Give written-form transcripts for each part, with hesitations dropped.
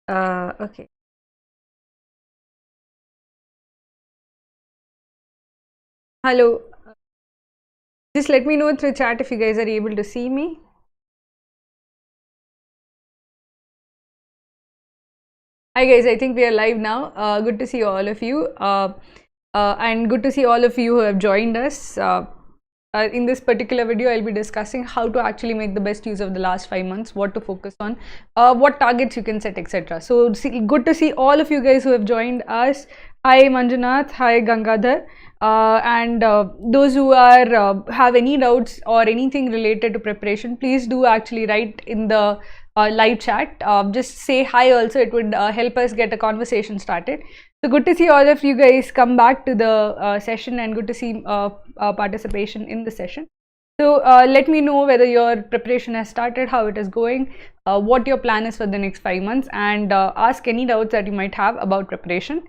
Okay. Hello. Just let me know through chat if you guys are able to see me. Hi guys, I think we are live now. Good to see all of you, and good to see all of you who have joined us. In this particular video, I'll be discussing how to actually make the best use of the last 5 months, what to focus on, what targets you can set, etc. So good to see all of you guys who have joined us. Hi Manjunath, hi Gangadhar, and those who are have any doubts or anything related to preparation, please do actually write in the live chat. Just say hi also, it would help us get a conversation started. So good to see all of you guys come back to the session, and good to see participation in the session. So let me know whether your preparation has started, how it is going, what your plan is for the next 5 months, and ask any doubts that you might have about preparation.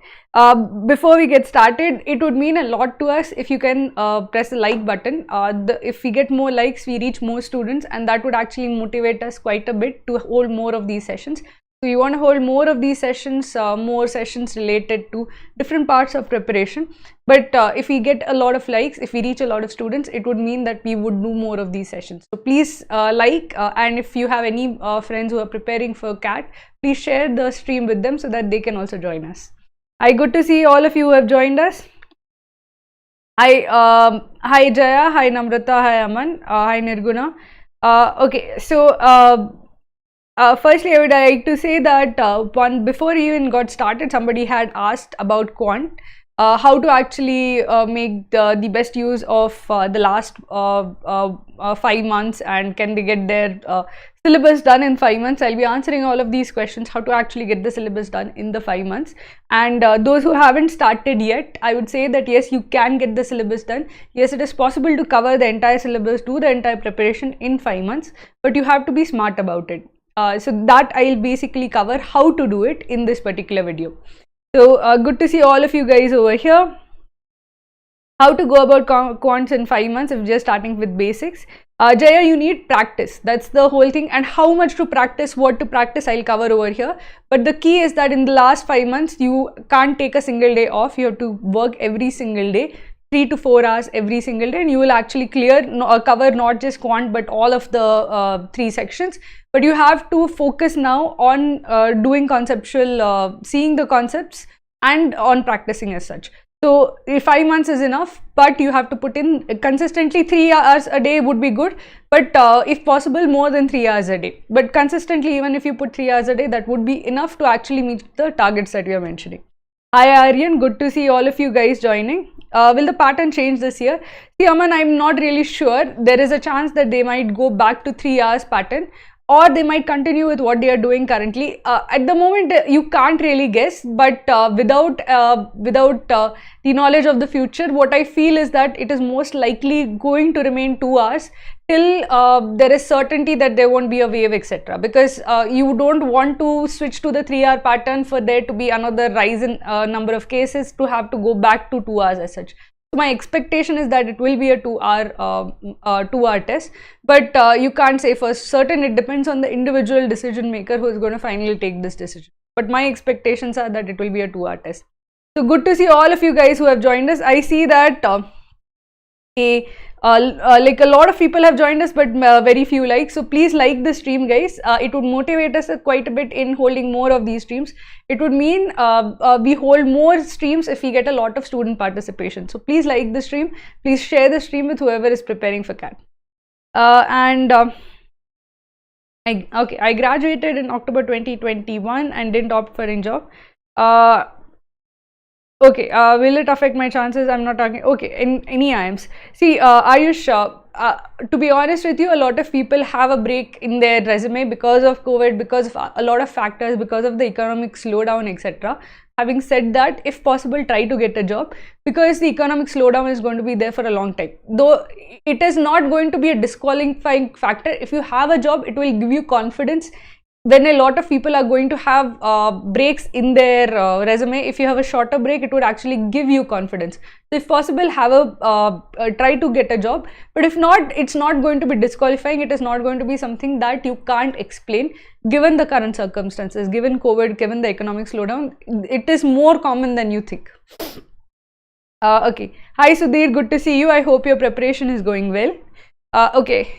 Before we get started, it would mean a lot to us if you can press the like button. If we get more likes, we reach more students, and that would actually motivate us quite a bit to hold more of these sessions. So you want to hold more of these sessions, more sessions related to different parts of preparation. But if we get a lot of likes, if we reach a lot of students, it would mean that we would do more of these sessions. So please and if you have any friends who are preparing for CAT, please share the stream with them so that they can also join us. Hi, good to see all of you who have joined us. Hi Jaya, hi Namrata, hi Aman, hi Nirguna. Okay, so firstly, I would like to say that before we even got started, somebody had asked about Quant, how to actually make the best use of the last 5 months, and can they get their syllabus done in 5 months. I'll be answering all of these questions, how to actually get the syllabus done in the 5 months. And those who haven't started yet, I would say that yes, you can get the syllabus done. Yes, it is possible to cover the entire syllabus, do the entire preparation in 5 months, but you have to be smart about it. So that I'll basically cover how to do it in this particular video. So good to see all of you guys over here. How to go about quants in 5 months if you're starting with basics. Jaya, you need practice. That's the whole thing. And how much to practice, what to practice, I'll cover over here. But the key is that in the last 5 months, you can't take a single day off. You have to work every single day, 3 to 4 hours every single day, and you will actually cover not just quant but all of the 3 sections. But you have to focus now on doing conceptual, seeing the concepts, and on practicing as such. So 5 months is enough, but you have to put in consistently 3 hours a day would be good, but if possible more than 3 hours a day. But consistently, even if you put 3 hours a day, that would be enough to actually meet the targets that we are mentioning. Hi Aryan, good to see all of you guys joining. Will the pattern change this year? See Aman, I'm not really sure. There is a chance that they might go back to 3 hours pattern, or they might continue with what they are doing currently. At the moment, you can't really guess, but without the knowledge of the future, what I feel is that it is most likely going to remain 2 hours till there is certainty that there won't be a wave, etc. Because you don't want to switch to the 3 hour pattern for there to be another rise in number of cases to have to go back to 2 hours as such. So my expectation is that it will be a 2 hour test, but you can't say for certain. It depends on the individual decision maker who is going to finally take this decision. But my expectations are that it will be a 2 hour test. So good to see all of you guys who have joined us. I see that like a lot of people have joined us, but very few likes. So please like the stream, guys. It would motivate us quite a bit in holding more of these streams. It would mean we hold more streams if we get a lot of student participation. So please like the stream. Please share the stream with whoever is preparing for CAT. I graduated in October 2021 and didn't opt for a job. Okay, will it affect my chances? I'm not talking. Okay, in IIMs. See, Ayush, to be honest with you, a lot of people have a break in their resume because of COVID, because of a lot of factors, because of the economic slowdown, etc. Having said that, if possible, try to get a job, because the economic slowdown is going to be there for a long time. Though it is not going to be a disqualifying factor. If you have a job, it will give you confidence when a lot of people are going to have breaks in their resume, if you have a shorter break, it would actually give you confidence. So if possible, have a try to get a job, but if not, it's not going to be disqualifying. It is not going to be something that you can't explain given the current circumstances, given COVID, given the economic slowdown. It is more common than you think. Okay, hi Sudhir, good to see you. I hope your preparation is going well. Okay,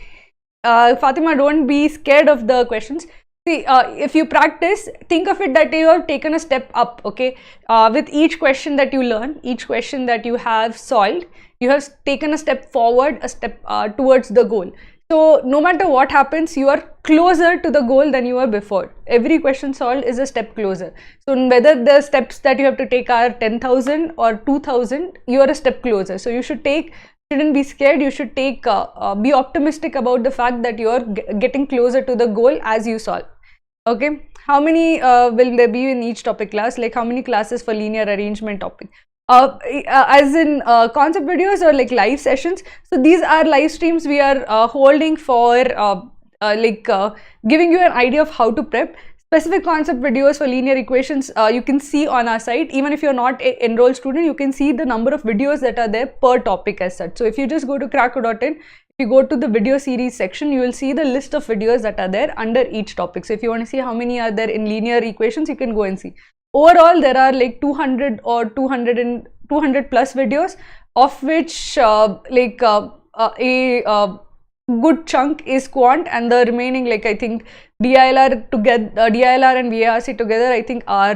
Fatima, don't be scared of the questions. See, if you practice, think of it that you have taken a step up, okay? With each question that you learn, each question that you have solved, you have taken a step forward, a step towards the goal. So no matter what happens, you are closer to the goal than you were before. Every question solved is a step closer. So whether the steps that you have to take are 10,000 or 2,000, you are a step closer. So you shouldn't be scared. You should be optimistic about the fact that you are getting closer to the goal as you solve. Okay, how many will there be in each topic class? Like how many classes for linear arrangement topic? As in concept videos or like live sessions? So these are live streams we are holding for giving you an idea of how to prep. Specific concept videos for linear equations you can see on our site. Even if you're not an enrolled student, you can see the number of videos that are there per topic as such. So if you just go to Krakow.in, if you go to the video series section, you will see the list of videos that are there under each topic. So if you want to see how many are there in linear equations, you can go and see. Overall, there are like 200 or 200 plus videos, of which a good chunk is quant, and the remaining, like I think DILR together, DILR and VARC together, I think are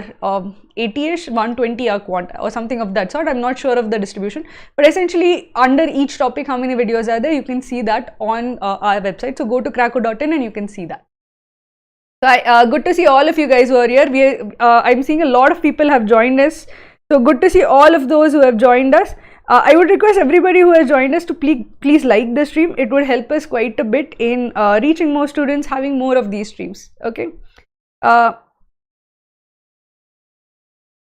80ish, 120 are quant or something of that sort. I'm not sure of the distribution, but essentially under each topic how many videos are there, you can see that on our website. So go to Krakow.in and you can see that. So good to see all of you guys who are here. I'm seeing a lot of people have joined us. So good to see all of those who have joined us. I would request everybody who has joined us to please like the stream. It would help us quite a bit in reaching more students, having more of these streams. Okay. I'm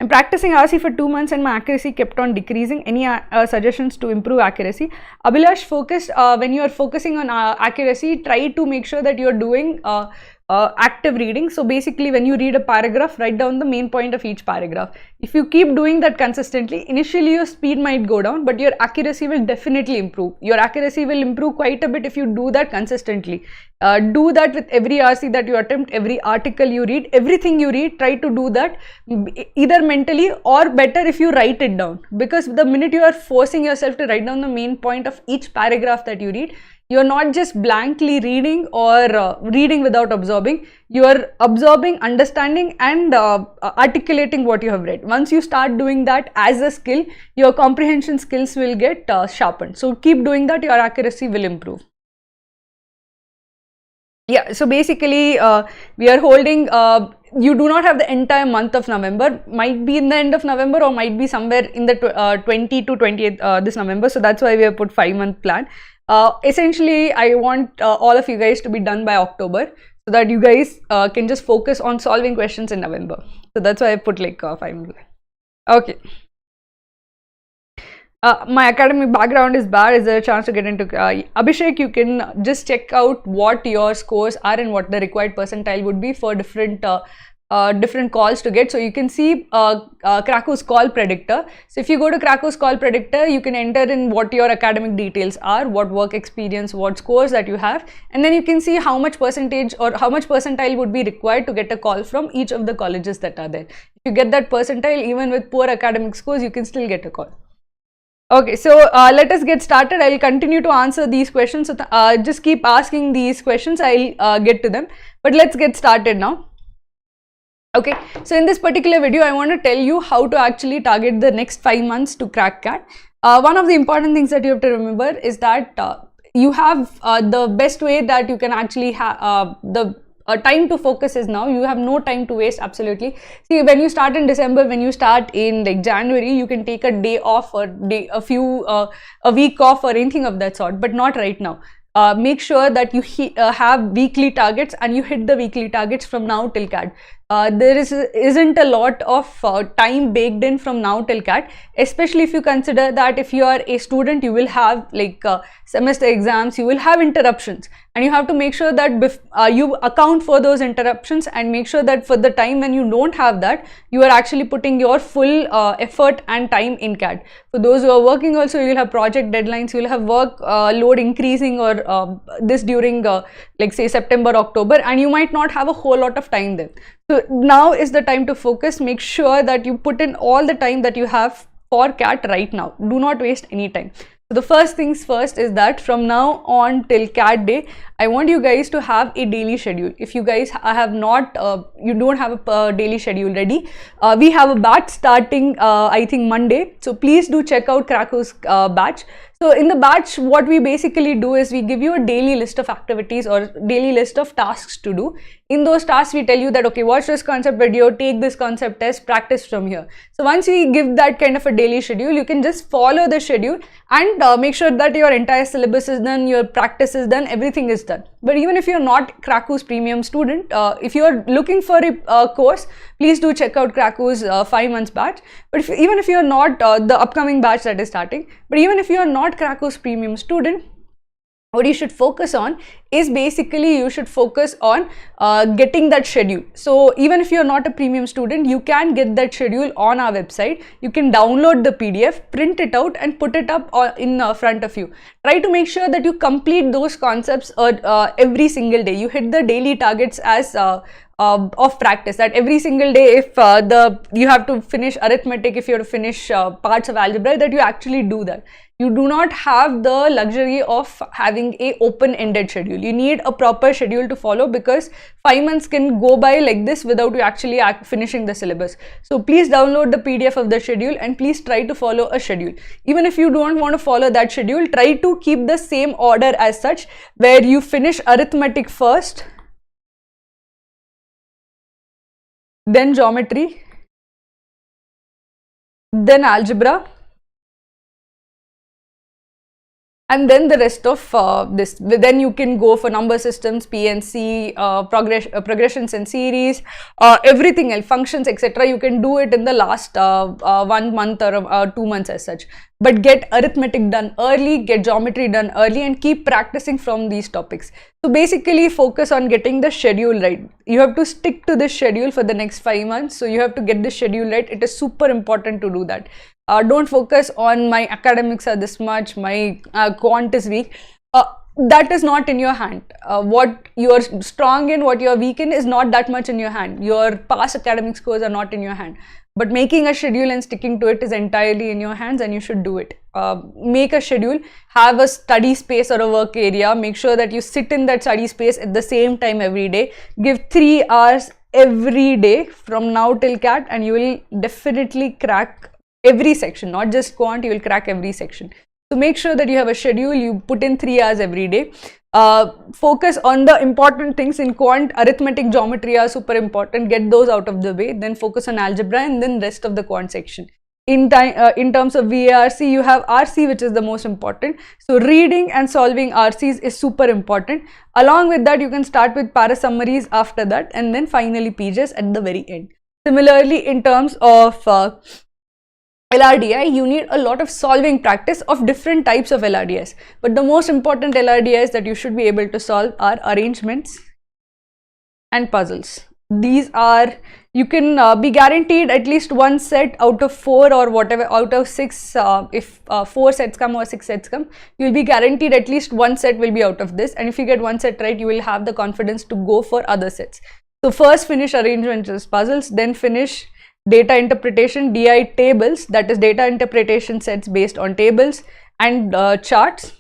practicing RC for 2 months and my accuracy kept on decreasing. Any suggestions to improve accuracy? Abhilash, when you are focusing on accuracy, try to make sure that you are doing active reading. So basically, when you read a paragraph, write down the main point of each paragraph. If you keep doing that consistently, initially your speed might go down, but your accuracy will definitely improve. Your accuracy will improve quite a bit if you do that consistently. Do that with every RC that you attempt, every article you read, everything you read, try to do that either mentally or better if you write it down. Because the minute you are forcing yourself to write down the main point of each paragraph that you read, you are not just blankly reading or reading without absorbing. You are absorbing, understanding and articulating what you have read. Once you start doing that as a skill, your comprehension skills will get sharpened. So keep doing that, your accuracy will improve. Yeah, so basically we are holding, you do not have the entire month of November, might be in the end of November or might be somewhere in the 20 to 28th this November. So that's why we have put 5-month plan. Essentially, I want all of you guys to be done by October so that you guys can just focus on solving questions in November. So that's why I put like 5-month plan. Okay. My academic background is bad. Is there a chance to get into Abhishek? You can just check out what your scores are and what the required percentile would be for different calls to get. So you can see Krakow's call predictor. So if you go to Krakow's call predictor, you can enter in what your academic details are, what work experience, what scores that you have, and then you can see how much percentage or how much percentile would be required to get a call from each of the colleges that are there. If you get that percentile, even with poor academic scores, you can still get a call. Okay, so let us get started. I'll continue to answer these questions. So just keep asking these questions. I'll get to them. But let's get started now. Okay, so in this particular video, I want to tell you how to actually target the next 5 months to crack CAT. One of the important things that you have to remember is that you have the best way that you can actually have time to focus is now. You have no time to waste, absolutely. See, when you start in December, when you start in like January, you can take a day off or a week off or anything of that sort, but not right now. Make sure that you have weekly targets and you hit the weekly targets from now till CAT. isn't a lot of time baked in from now till CAT, especially if you consider that if you are a student, you will have like semester exams, you will have interruptions, and you have to make sure that you account for those interruptions and make sure that for the time when you don't have that, you are actually putting your full effort and time in CAT. For those who are working also, you will have project deadlines, you will have work load increasing or this during like say September, October, and you might not have a whole lot of time then. So now is the time to focus. Make sure that you put in all the time that you have for CAT right now. Do not waste any time. So the first things first is that from now on till CAT day, I want you guys to have a daily schedule. If you guys have not, you don't have a daily schedule ready, we have a batch starting I think Monday. So please do check out Krako's batch. So in the batch, what we basically do is we give you a daily list of activities or daily list of tasks to do. In those tasks, we tell you that, okay, watch this concept video, take this concept test, practice from here. So once we give that kind of a daily schedule, you can just follow the schedule and make sure that your entire syllabus is done, your practice is done, everything is done. But even if you're not Krako's premium student, if you're looking for a course, please do check out Krako's 5 months batch. But even if you're not the upcoming batch that is starting, but even if you're not Krako's premium student, what you should focus on is basically you should focus on getting that schedule. So even if you're not a premium student, you can get that schedule on our website. You can download the PDF, print it out and put it up in front of you. Try to make sure that you complete those concepts every single day. You hit the daily targets as of practice, that every single day, if you have to finish arithmetic, if you have to finish parts of algebra, that you actually do that. You do not have the luxury of having a open-ended schedule. You need a proper schedule to follow, because 5 months can go by like this without you actually finishing the syllabus. So please download the PDF of the schedule and please try to follow a schedule. Even if you don't want to follow that schedule, try to keep the same order as such, where you finish arithmetic first, then geometry, then algebra, and then the rest of this. Then you can go for number systems, PNC, progressions and series, everything else, functions, etc. You can do it in the last 1 month or 2 months as such. But get arithmetic done early, get geometry done early, and keep practicing from these topics. So basically focus on getting the schedule right. You have to stick to this schedule for the next 5 months. So you have to get the schedule right. It is super important to do that. Don't focus on my academics are this much, my quant is weak. That is not in your hand. What you are strong in, what you are weak in is not that much in your hand. Your past academic scores are not in your hand. But making a schedule and sticking to it is entirely in your hands, and you should do it. Make a schedule, have a study space or a work area. Make sure that you sit in that study space at the same time every day. Give 3 hours every day from now till CAT, and you will definitely crack every section, not just quant, you will crack every section. So make sure that you have a schedule, you put in 3 hours every day. Focus on the important things in quant. Arithmetic, geometry are super important, get those out of the way, then focus on algebra and then rest of the quant section. In terms of VARC, you have RC, which is the most important. So reading and solving RCs is super important. Along with that, you can start with para summaries after that, and then finally PJs at the very end. Similarly, in terms of LRDI, you need a lot of solving practice of different types of LRDIs. But the most important LRDIs that you should be able to solve are arrangements and puzzles. These are, you can be guaranteed at least 1 set out of 4 or whatever, out of 6, if 4 sets come or 6 sets come, you will be guaranteed at least 1 set will be out of this. And if you get 1 set right, you will have the confidence to go for other sets. So first finish arrangements, puzzles, then finish data interpretation, DI tables, that is data interpretation sets based on tables and charts.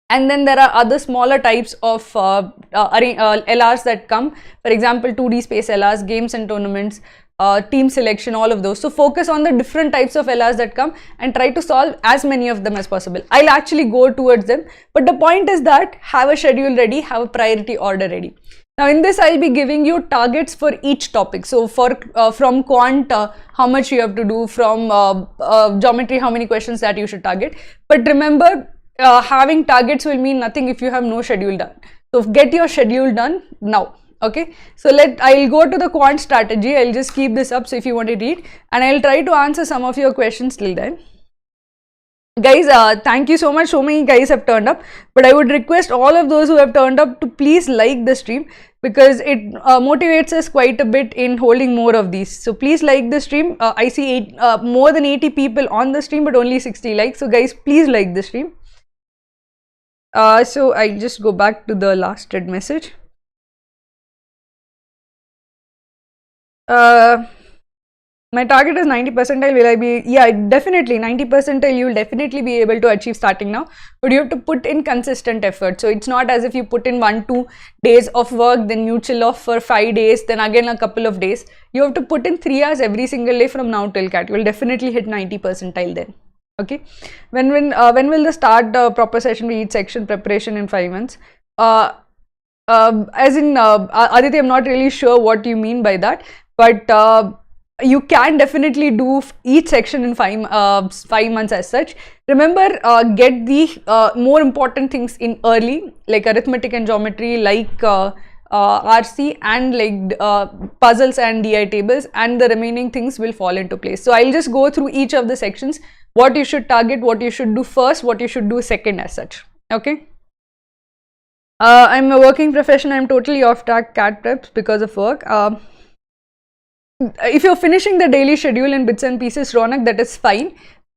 And then there are other smaller types of LRs that come, for example 2D space LRs, games and tournaments, team selection, all of those. So focus on the different types of LRs that come and try to solve as many of them as possible. I'll actually go towards them, but the point is that have a schedule ready, have a priority order ready. Now in this, I'll be giving you targets for each topic. So for from quant, how much you have to do, from geometry, how many questions that you should target. But remember, having targets will mean nothing if you have no schedule done. So get your schedule done now. Okay, so I'll go to the quant strategy. I'll just keep this up, so if you want to read, and I'll try to answer some of your questions till then. Guys, thank you so much. So many guys have turned up, but I would request all of those who have turned up to please like the stream, because it motivates us quite a bit in holding more of these. So please like the stream. I see more than 80 people on the stream, but only 60 likes. So guys, please like the stream. So I just go back to the last thread message. My target is 90 percentile. Will I be? Yeah, definitely 90 percentile. You will definitely be able to achieve starting now, but you have to put in consistent effort. So it's not as if you put in 1-2 days of work, then you chill off for 5 days, then again a couple of days. You have to put in 3 hours every single day from now till CAT. You will definitely hit 90 percentile then. Okay. When will the start proper session be each section preparation in 5 months? As in Aditya, I'm not really sure what you mean by that, but you can definitely do each section in 5 months as such. Remember, get the more important things in early, like arithmetic and geometry, like RC, and like puzzles and DI tables, and the remaining things will fall into place. So I'll just go through each of the sections, what you should target, what you should do first, what you should do second as such. Okay. I'm a working professional. I'm totally off track CAT preps because of work. If you're finishing the daily schedule in bits and pieces, Ronak, that is fine.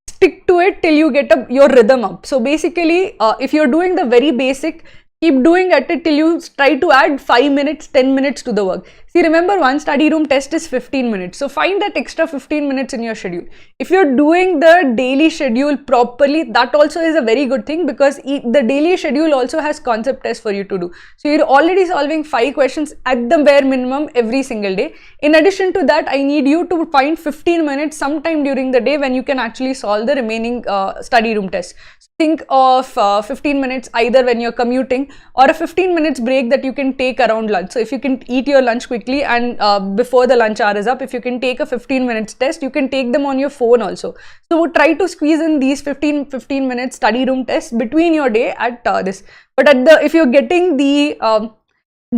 Stick to it till you get your rhythm up. So basically, if you're doing the very basic, keep doing at it till you try to add 5 minutes, 10 minutes to the work. See, remember, one study room test is 15 minutes. So find that extra 15 minutes in your schedule. If you're doing the daily schedule properly, that also is a very good thing, because the daily schedule also has concept tests for you to do. So you're already solving 5 questions at the bare minimum every single day. In addition to that, I need you to find 15 minutes sometime during the day when you can actually solve the remaining study room tests. Think of 15 minutes either when you're commuting, or a 15 minutes break that you can take around lunch. So if you can eat your lunch quickly and before the lunch hour is up, if you can take a 15 minutes test, you can take them on your phone also. So try to squeeze in these 15 minutes study room tests between your day at this. But if you're getting the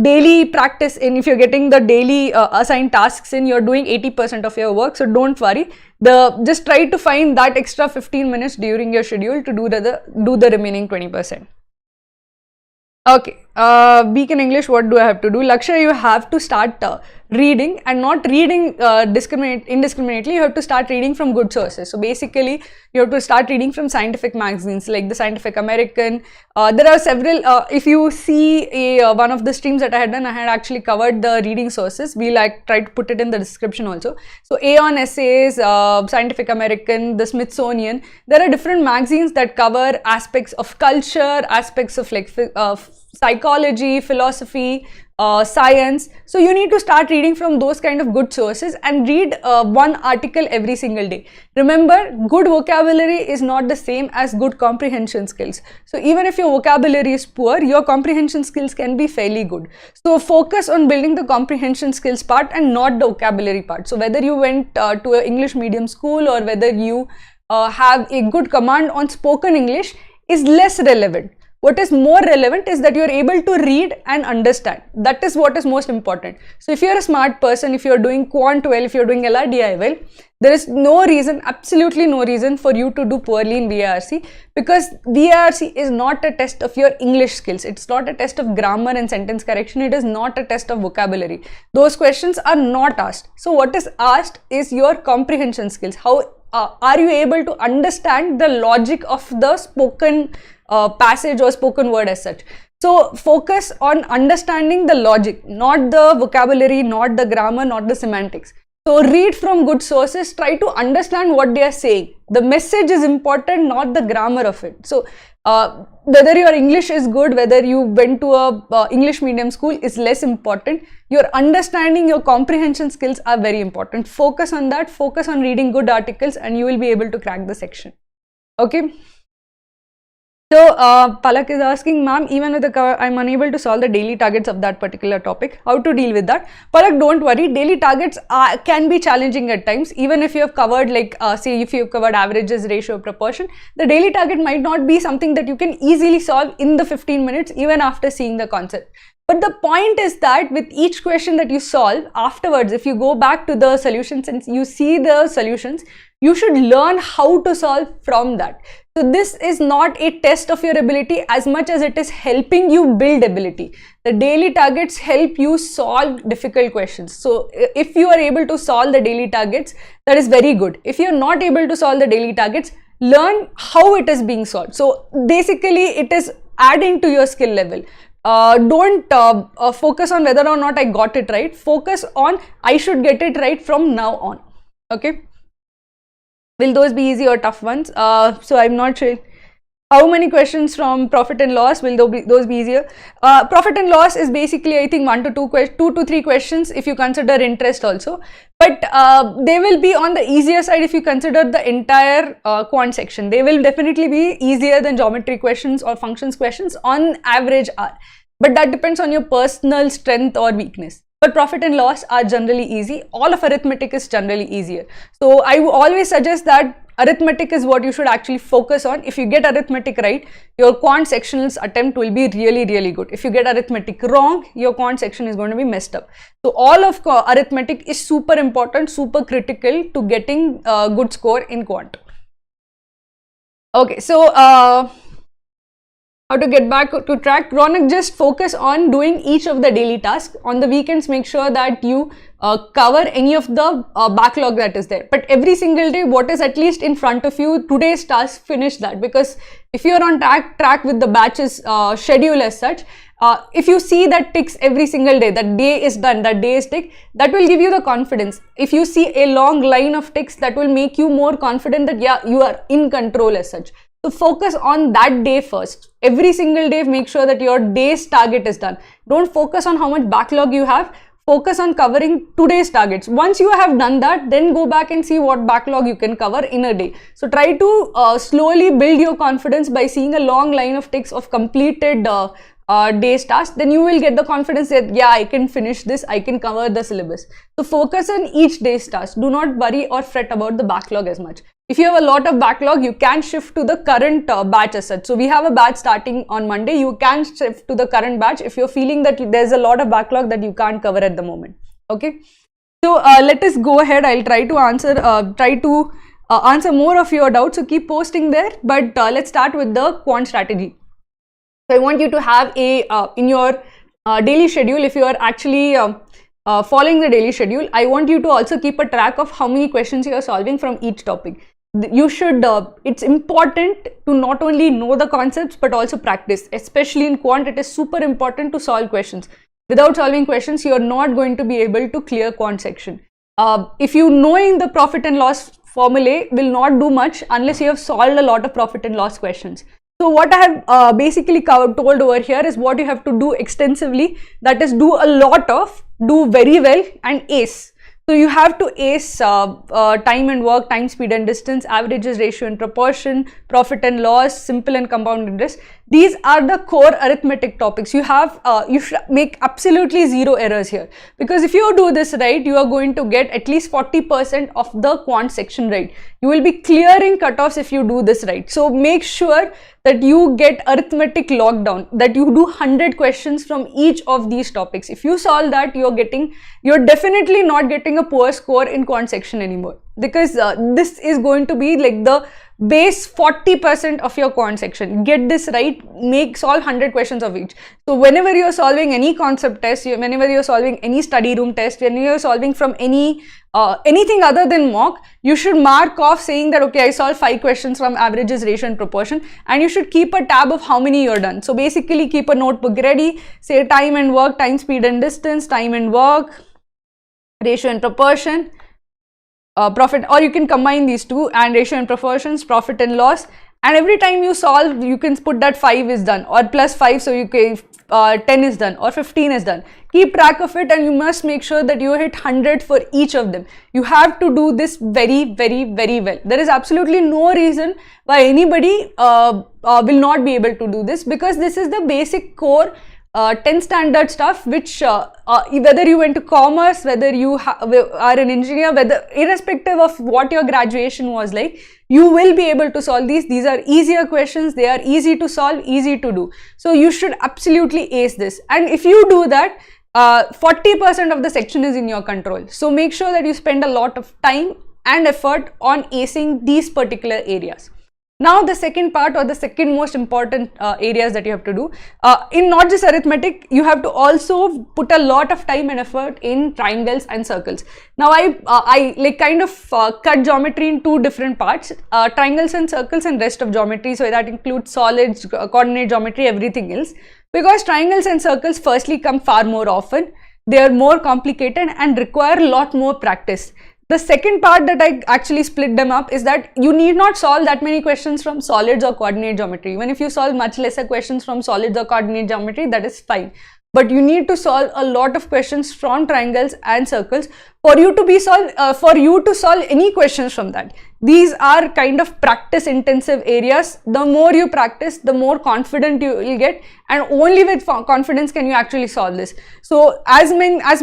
daily practice in, if you're getting the daily assigned tasks in, you're doing 80% of your work. So don't worry. Just try to find that extra 15 minutes during your schedule to do the remaining 20%. Okay, Beacon English, what do I have to do? Lakshya, you have to start reading, and not reading indiscriminately. You have to start reading from good sources. So basically, you have to start reading from scientific magazines like the Scientific American. There are several. If you see one of the streams that I had done, I had actually covered the reading sources. We'll try to put it in the description also. So Aeon Essays, Scientific American, the Smithsonian. There are different magazines that cover aspects of culture, aspects of like psychology, philosophy, science. So you need to start reading from those kind of good sources and read one article every single day. Remember, good vocabulary is not the same as good comprehension skills. So even if your vocabulary is poor, your comprehension skills can be fairly good. So focus on building the comprehension skills part and not the vocabulary part. So whether you went to an English medium school or whether you have a good command on spoken English is less relevant. What is more relevant is that you are able to read and understand. That is what is most important. So if you are a smart person, if you are doing Quant well, if you are doing Lrdi well, there is no reason, absolutely no reason for you to do poorly in VARC, because VARC is not a test of your English skills. It's not a test of grammar and sentence correction. It is not a test of vocabulary. Those questions are not asked. So what is asked is your comprehension skills. How are you able to understand the logic of the spoken passage or spoken word as such? So focus on understanding the logic, not the vocabulary, not the grammar, not the semantics. So read from good sources, try to understand what they are saying. The message is important, not the grammar of it. So whether your English is good, whether you went to a English medium school is less important. Your understanding, your comprehension skills are very important. Focus on that, focus on reading good articles, and you will be able to crack the section. Okay. So Palak is asking, ma'am, even with the cover, I'm unable to solve the daily targets of that particular topic. How to deal with that? Palak, don't worry. Daily targets can be challenging at times. Even if you have covered, like say if you have covered averages, ratio, proportion, the daily target might not be something that you can easily solve in the 15 minutes even after seeing the concept. But the point is that with each question that you solve, afterwards, if you go back to the solutions and you see the solutions, you should learn how to solve from that. So this is not a test of your ability as much as it is helping you build ability. The daily targets help you solve difficult questions. So if you are able to solve the daily targets, that is very good. If you are not able to solve the daily targets, learn how it is being solved. So basically it is adding to your skill level. Don't focus on whether or not I got it right. Focus on I should get it right from now on. Okay. Will those be easy or tough ones? So I'm not sure. How many questions from profit and loss? Will those be easier? Profit and loss is basically, I think, 2 to 3 questions if you consider interest also. But they will be on the easier side if you consider the entire quant section. They will definitely be easier than geometry questions or functions questions on average are. But that depends on your personal strength or weakness. But profit and loss are generally easy. All of arithmetic is generally easier. So I always suggest that arithmetic is what you should actually focus on. If you get arithmetic right, your quant sectionals attempt will be really, really good. If you get arithmetic wrong, your quant section is going to be messed up. So all of arithmetic is super important, super critical to getting a good score in quant. Okay, so how to get back to track? Ronak, just focus on doing each of the daily tasks. On the weekends, make sure that you cover any of the backlog that is there. But every single day, what is at least in front of you, today's task, finish that. Because if you are on track with the batches schedule as such, if you see that ticks every single day, that day is done, that day is tick, that will give you the confidence. If you see a long line of ticks, that will make you more confident that yeah, you are in control as such. So focus on that day first. Every single day, make sure that your day's target is done. Don't focus on how much backlog you have. Focus on covering today's targets. Once you have done that, then go back and see what backlog you can cover in a day. So try to slowly build your confidence by seeing a long line of ticks of completed day's task. Then you will get the confidence that yeah, I can finish this, I can cover the syllabus. So focus on each day's task. Do not worry or fret about the backlog as much. If you have a lot of backlog, you can shift to the current batch as such. So we have a batch starting on Monday. You can shift to the current batch if you're feeling that there's a lot of backlog that you can't cover at the moment. Okay. So let us go ahead. I'll try to answer more of your doubts. So keep posting there. But let's start with the quant strategy. So I want you to have a in your daily schedule. If you are actually following the daily schedule, I want you to also keep a track of how many questions you are solving from each topic. You should, it's important to not only know the concepts but also practice. Especially in quant, it is super important to solve questions. Without solving questions, you are not going to be able to clear quant section. If you knowing the profit and loss formulae will not do much unless you have solved a lot of profit and loss questions. So what I have basically told over here is what you have to do extensively. That is, do a lot of, do very well, and ace. So you have to ace time and work, time, speed and distance, averages, ratio and proportion, profit and loss, simple and compound interest. These are the core arithmetic topics. You should make absolutely zero errors here, because if you do this right, you are going to get at least 40% of the quant section right. You will be clearing cutoffs if you do this right. So make sure that you get arithmetic lockdown, that you do 100 questions from each of these topics. If you solve that, you're definitely not getting a poor score in quant section anymore, because this is going to be like the base 40% of your quant section. Get this right, solve 100 questions of each. So whenever you're solving any concept test, whenever you're solving any study room test, when you're solving from anything other than mock, you should mark off saying that okay, I solved 5 questions from averages, ratio and proportion, and you should keep a tab of how many you're done. So basically keep a notebook ready, say time and work, time, speed and distance, time and work, ratio and proportion, profit, or you can combine these two, and ratio and proportions, profit and loss, and every time you solve, you can put that 5 is done, or plus 5, so you can 10 is done, or 15 is done. Keep track of it, and you must make sure that you hit 100 for each of them. You have to do this very, very, very well. There is absolutely no reason why anybody will not be able to do this, because this is the basic core 10 standard stuff, which whether you went to commerce, whether you are an engineer, whether irrespective of what your graduation was like, you will be able to solve these. These are easier questions, they are easy to solve, easy to do. So you should absolutely ace this, and if you do that, 40% of the section is in your control. So make sure that you spend a lot of time and effort on acing these particular areas. Now the second part, or the second most important areas that you have to do, in not just arithmetic, you have to also put a lot of time and effort in triangles and circles. Now I like kind of cut geometry in two different parts, triangles and circles and rest of geometry. So that includes solids, coordinate geometry, everything else. Because triangles and circles firstly come far more often, they are more complicated and require a lot more practice. The second part that I actually split them up is that you need not solve that many questions from solids or coordinate geometry. Even if you solve much lesser questions from solids or coordinate geometry, that is fine. But you need to solve a lot of questions from triangles and circles for you to solve any questions from that. These are kind of practice intensive areas. The more you practice, the more confident you will get, and only with confidence can you actually solve this. So as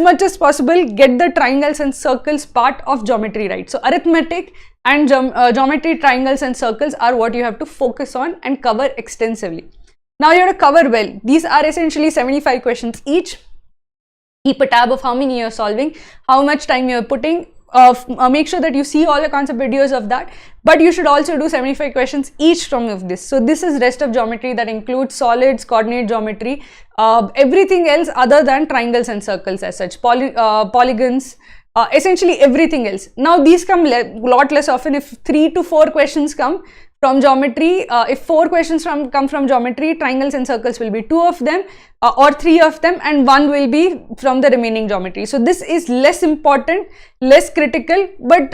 much as possible, get the triangles and circles part of geometry right. So arithmetic and geometry, triangles and circles are what you have to focus on and cover extensively. Now you have to cover well. These are essentially 75 questions each. Keep a tab of how many you're solving, how much time you're putting. Make sure that you see all the concept videos of that, but you should also do 75 questions each from of this. So this is rest of geometry, that includes solids, coordinate geometry, everything else other than triangles and circles as such, polygons, essentially everything else. Now these come lot less often. If 3 to 4 questions come from geometry, if 4 questions come from geometry, triangles and circles will be 2 of them or 3 of them, and 1 will be from the remaining geometry. So this is less important, less critical, but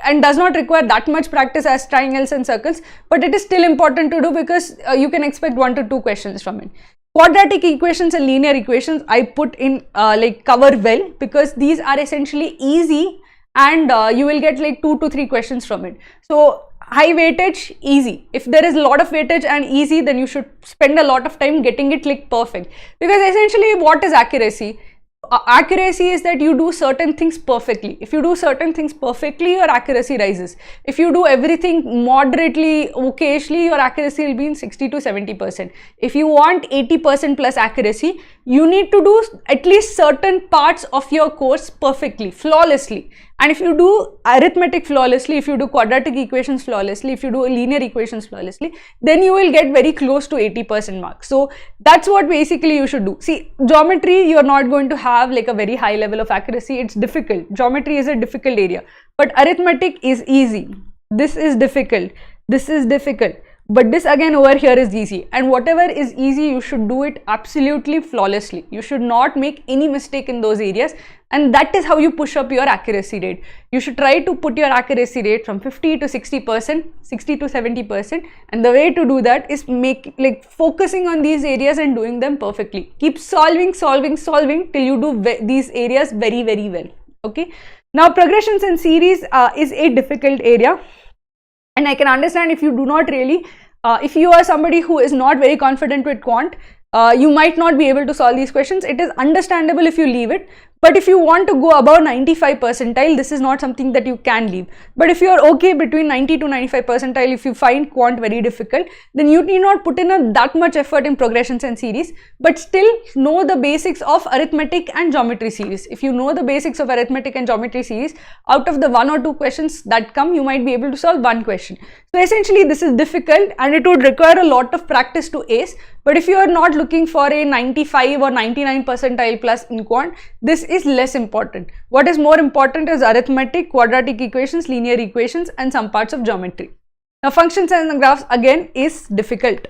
and does not require that much practice as triangles and circles, but it is still important to do because you can expect 1 to 2 questions from it. Quadratic equations and linear equations I put in like cover well, because these are essentially easy and you will get like 2 to 3 questions from it. So high weightage, easy. If there is a lot of weightage and easy, then you should spend a lot of time getting it like perfect, because essentially what is accuracy? Accuracy is that you do certain things perfectly. If you do certain things perfectly, your accuracy rises. If you do everything moderately, occasionally, your accuracy will be in 60 to 70%. If you want 80% plus accuracy, you need to do at least certain parts of your course perfectly, flawlessly. And if you do arithmetic flawlessly, if you do quadratic equations flawlessly, if you do linear equations flawlessly, then you will get very close to 80% marks. So that's what basically you should do. See, geometry, you're not going to have like a very high level of accuracy. It's difficult. Geometry is a difficult area, but arithmetic is easy. This is difficult. This is difficult. But this again over here is easy, and whatever is easy, you should do it absolutely flawlessly. You should not make any mistake in those areas, and that is how you push up your accuracy rate. You should try to put your accuracy rate from 50 to 60%, 60 to 70%, and the way to do that is focusing on these areas and doing them perfectly. Keep solving till you do these areas very, very well. Okay. Now progressions and series is a difficult area. And I can understand if you do not really, if you are somebody who is not very confident with quant, you might not be able to solve these questions. It is understandable if you leave it. But if you want to go above 95 percentile, this is not something that you can leave. But if you are okay between 90 to 95 percentile, if you find quant very difficult, then you need not put in that much effort in progressions and series, but still know the basics of arithmetic and geometry series. If you know the basics of arithmetic and geometry series, out of the 1 or 2 questions that come, you might be able to solve 1 question. So essentially this is difficult and it would require a lot of practice to ace. But if you are not looking for a 95 or 99 percentile plus in quant, this is less important. What is more important is arithmetic, quadratic equations, linear equations, and some parts of geometry. Now functions and graphs again is difficult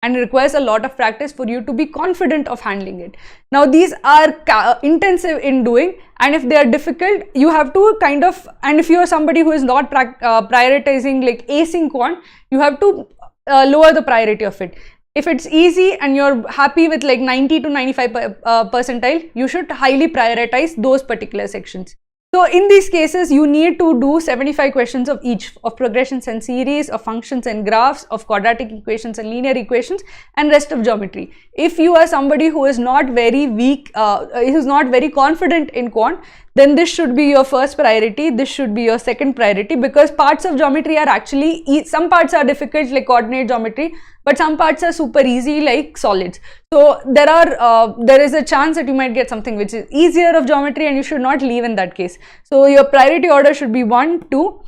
and requires a lot of practice for you to be confident of handling it. Now these are intensive in doing, and if they are difficult, you have to kind of, and if you are somebody who is not prioritizing like acing quant, you have to lower the priority of it. If it's easy and you're happy with like 90 to 95 percentile, you should highly prioritize those particular sections. So in these cases, you need to do 75 questions of each, of progressions and series, of functions and graphs, of quadratic equations and linear equations, and rest of geometry. If you are somebody who is not very weak, who's not very confident in quant, then this should be your first priority, this should be your second priority, because parts of geometry are actually, some parts are difficult like coordinate geometry, but some parts are super easy like solids. So there is a chance that you might get something which is easier of geometry, and you should not leave in that case. So your priority order should be 1, 2,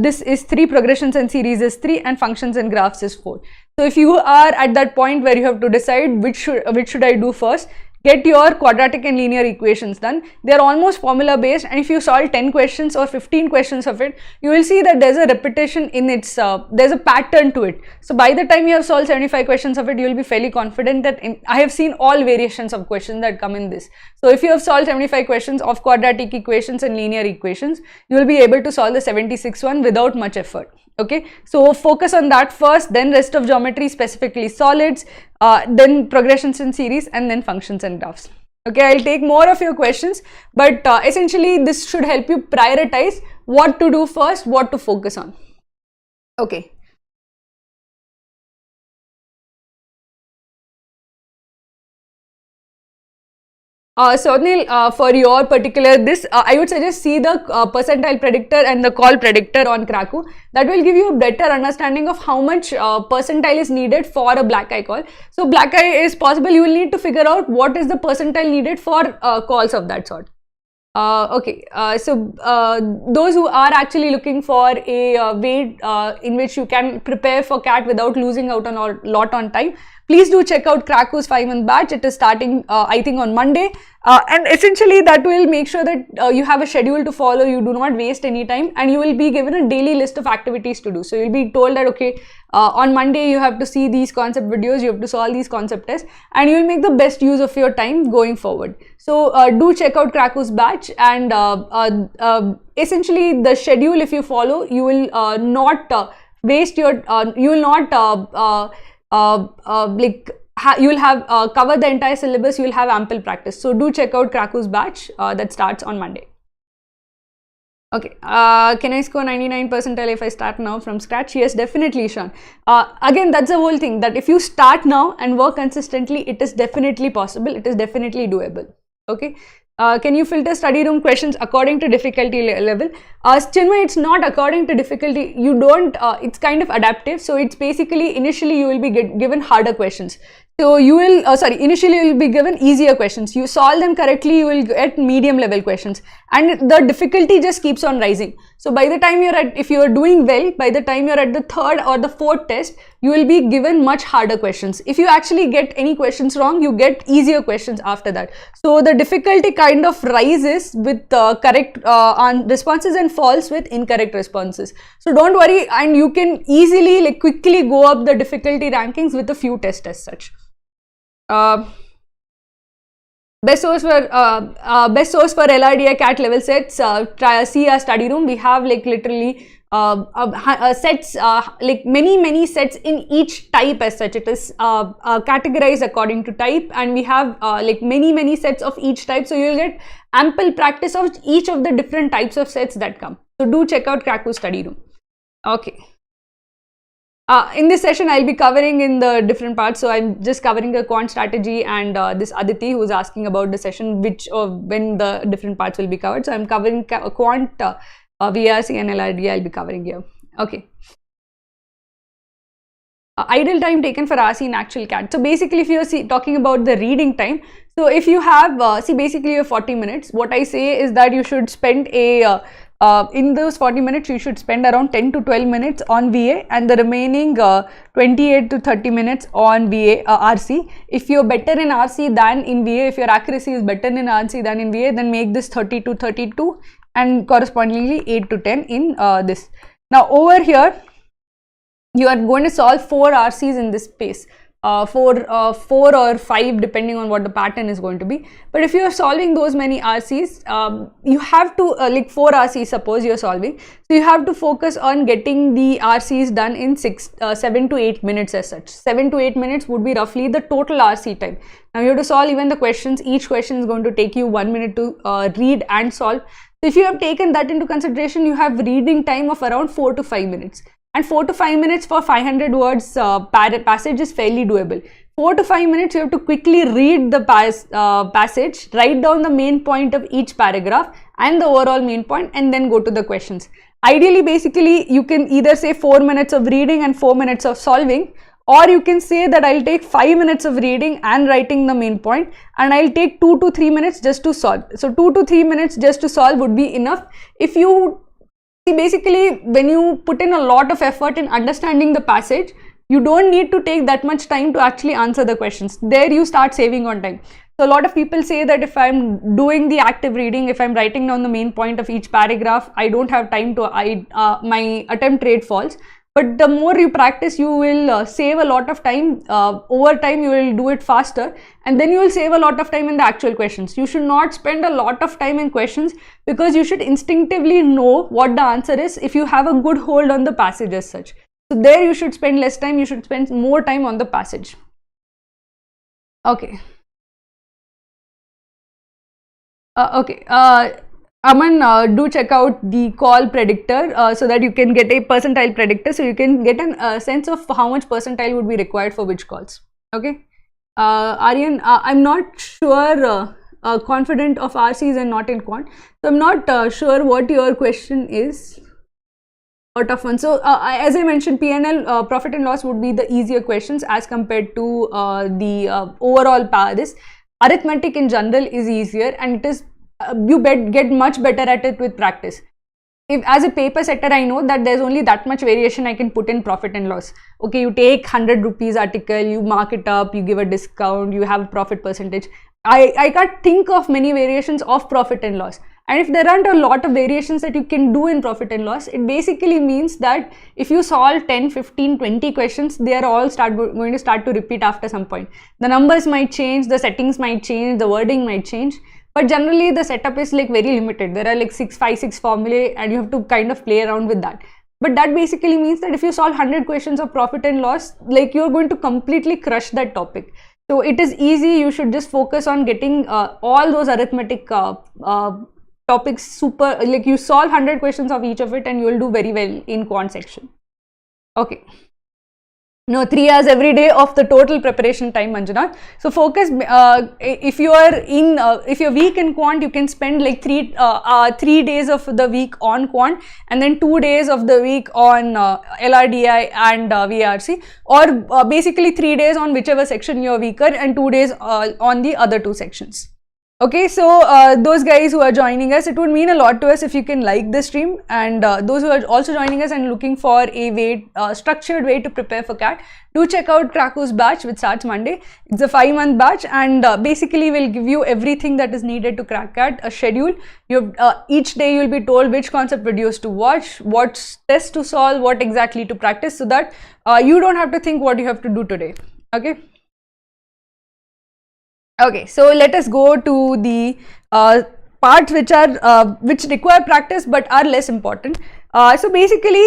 this is 3, progressions and series is 3, and functions and graphs is 4. So if you are at that point where you have to decide which should I do first, get your quadratic and linear equations done. They are almost formula based, and if you solve 10 questions or 15 questions of it, you will see that there's a repetition in its, there's a pattern to it. So by the time you have solved 75 questions of it, you will be fairly confident that I have seen all variations of questions that come in this. So if you have solved 75 questions of quadratic equations and linear equations, you will be able to solve the 76th one without much effort. Okay, so focus on that first, then rest of geometry, specifically solids, then progressions in series, and then functions and graphs. Okay, I'll take more of your questions, but essentially this should help you prioritize what to do first, what to focus on. Okay. So Neil, for your particular this, I would suggest see the percentile predictor and the call predictor on Krakow. That will give you a better understanding of how much percentile is needed for a black eye call. So black eye is possible, you will need to figure out what is the percentile needed for calls of that sort. Those who are actually looking for a way in which you can prepare for CAT without losing out on a lot on time, please do check out Krakow's 5-month batch. It is starting, I think, on Monday. And essentially that will make sure that you have a schedule to follow, you do not waste any time, and you will be given a daily list of activities to do. So you'll be told that, okay, on Monday you have to see these concept videos, you have to solve these concept tests, and you will make the best use of your time going forward. So do check out Krakow's batch, and essentially the schedule, if you follow, you will not waste your, you will not you will have cover the entire syllabus, you will have ample practice. So do check out Krakow's batch that starts on Monday. Okay, can I score 99 percentile if I start now from scratch? Yes, definitely, Sean. Again, that's the whole thing, that if you start now and work consistently, it is definitely possible, it is definitely doable. Okay. Can you filter study room questions according to difficulty level? Chinmay, it's not according to difficulty. You don't, it's kind of adaptive. So it's basically, initially you will be given harder questions. So you will, initially you will be given easier questions. You solve them correctly, you will get medium level questions. And the difficulty just keeps on rising. So by the time you're at, if you are doing well, by the time you're at the 3rd or the 4th test, you will be given much harder questions. If you actually get any questions wrong, you get easier questions after that. So the difficulty kind of rises with correct responses and falls with incorrect responses. So don't worry, and you can easily, like, quickly go up the difficulty rankings with a few tests as such. Best source for LRDI CAT level sets, see our study room. We have like literally sets, like many sets in each type as such. It is categorized according to type, and we have like many sets of each type. So you will get ample practice of each of the different types of sets that come. So do check out Krakow's study room. Okay. In this session, I'll be covering in the different parts. So I'm just covering the quant strategy and this Aditi who's asking about the session, which when the different parts will be covered. So I'm covering quant, VRC and LRD I'll be covering here. Okay. Idle time taken for RC in actual CAT. So basically, if you're talking about the reading time, so if you have, basically you have 40 minutes. What I say is that you should spend a in those 40 minutes, you should spend around 10 to 12 minutes on VA and the remaining 28 to 30 minutes on VA, RC. If you're better in RC than in VA, if your accuracy is better in RC than in VA, then make this 30 to 32 and correspondingly 8 to 10 in this. Now over here, you are going to solve 4 RCs in this space. 4 or 5 depending on what the pattern is going to be. But if you are solving those many RCs, you have to like 4 RCs suppose you are solving. So you have to focus on getting the RCs done in 7 to 8 minutes as such. 7 to 8 minutes would be roughly the total RC time. Now you have to solve even the questions. Each question is going to take you 1 minute to read and solve. So if you have taken that into consideration, you have reading time of around 4 to 5 minutes. And 4 to 5 minutes for 500 words passage is fairly doable. 4 to 5 minutes, you have to quickly read the passage, write down the main point of each paragraph and the overall main point, and then go to the questions. Ideally, basically, you can either say 4 minutes of reading and 4 minutes of solving, or you can say that I'll take 5 minutes of reading and writing the main point, and I'll take 2 to 3 minutes just to solve. So 2 to 3 minutes just to solve would be enough. If you see, basically, when you put in a lot of effort in understanding the passage, you don't need to take that much time to actually answer the questions. There you start saving on time. So a lot of people say that if I'm doing the active reading, if I'm writing down the main point of each paragraph, I don't have time to, my attempt rate falls. But the more you practice, you will save a lot of time. Over time, you will do it faster, and then you will save a lot of time in the actual questions. You should not spend a lot of time in questions, because you should instinctively know what the answer is if you have a good hold on the passage as such. So there you should spend less time, you should spend more time on the passage. Okay. Aman, do check out the call predictor so that you can get a percentile predictor, so you can get a sense of how much percentile would be required for which calls. Okay. Aryan, I'm not sure, confident of RCs and not in quant. So I'm not sure what your question is. A tough one. So as I mentioned, P&L, profit and loss would be the easier questions as compared to the overall this. Arithmetic in general is easier, and it is you get much better at it with practice. If as a paper setter, I know that there's only that much variation I can put in profit and loss. Okay, you take 100 rupees article, you mark it up, you give a discount, you have a profit percentage. I can't think of many variations of profit and loss. And if there aren't a lot of variations that you can do in profit and loss, it basically means that if you solve 10, 15, 20 questions, they are all going to start to repeat after some point. The numbers might change, the settings might change, the wording might change. But generally the setup is like very limited. There are like 5, 6 formulae, and you have to kind of play around with that. But that basically means that if you solve 100 questions of profit and loss, like you're going to completely crush that topic. So it is easy. You should just focus on getting all those arithmetic topics super, like you solve 100 questions of each of it, and you will do very well in quant section. Okay. No, 3 hours every day of the total preparation time, Manjuna. So focus, if you are in, if you're weak in quant, you can spend like 3 days of the week on quant, and then 2 days of the week on LRDI and VRC, or basically 3 days on whichever section you're weaker, and 2 days on the other 2 sections. Okay, so those guys who are joining us, it would mean a lot to us if you can like the stream, and those who are also joining us and looking for a structured way to prepare for CAT, do check out Kraku's batch, which starts Monday. It's a 5-month batch, and basically will give you everything that is needed to crack CAT, a schedule. Each day you'll be told which concept videos to watch, what tests to solve, what exactly to practice, so that you don't have to think what you have to do today. Okay. Okay, so let us go to the parts which require practice but are less important. So basically,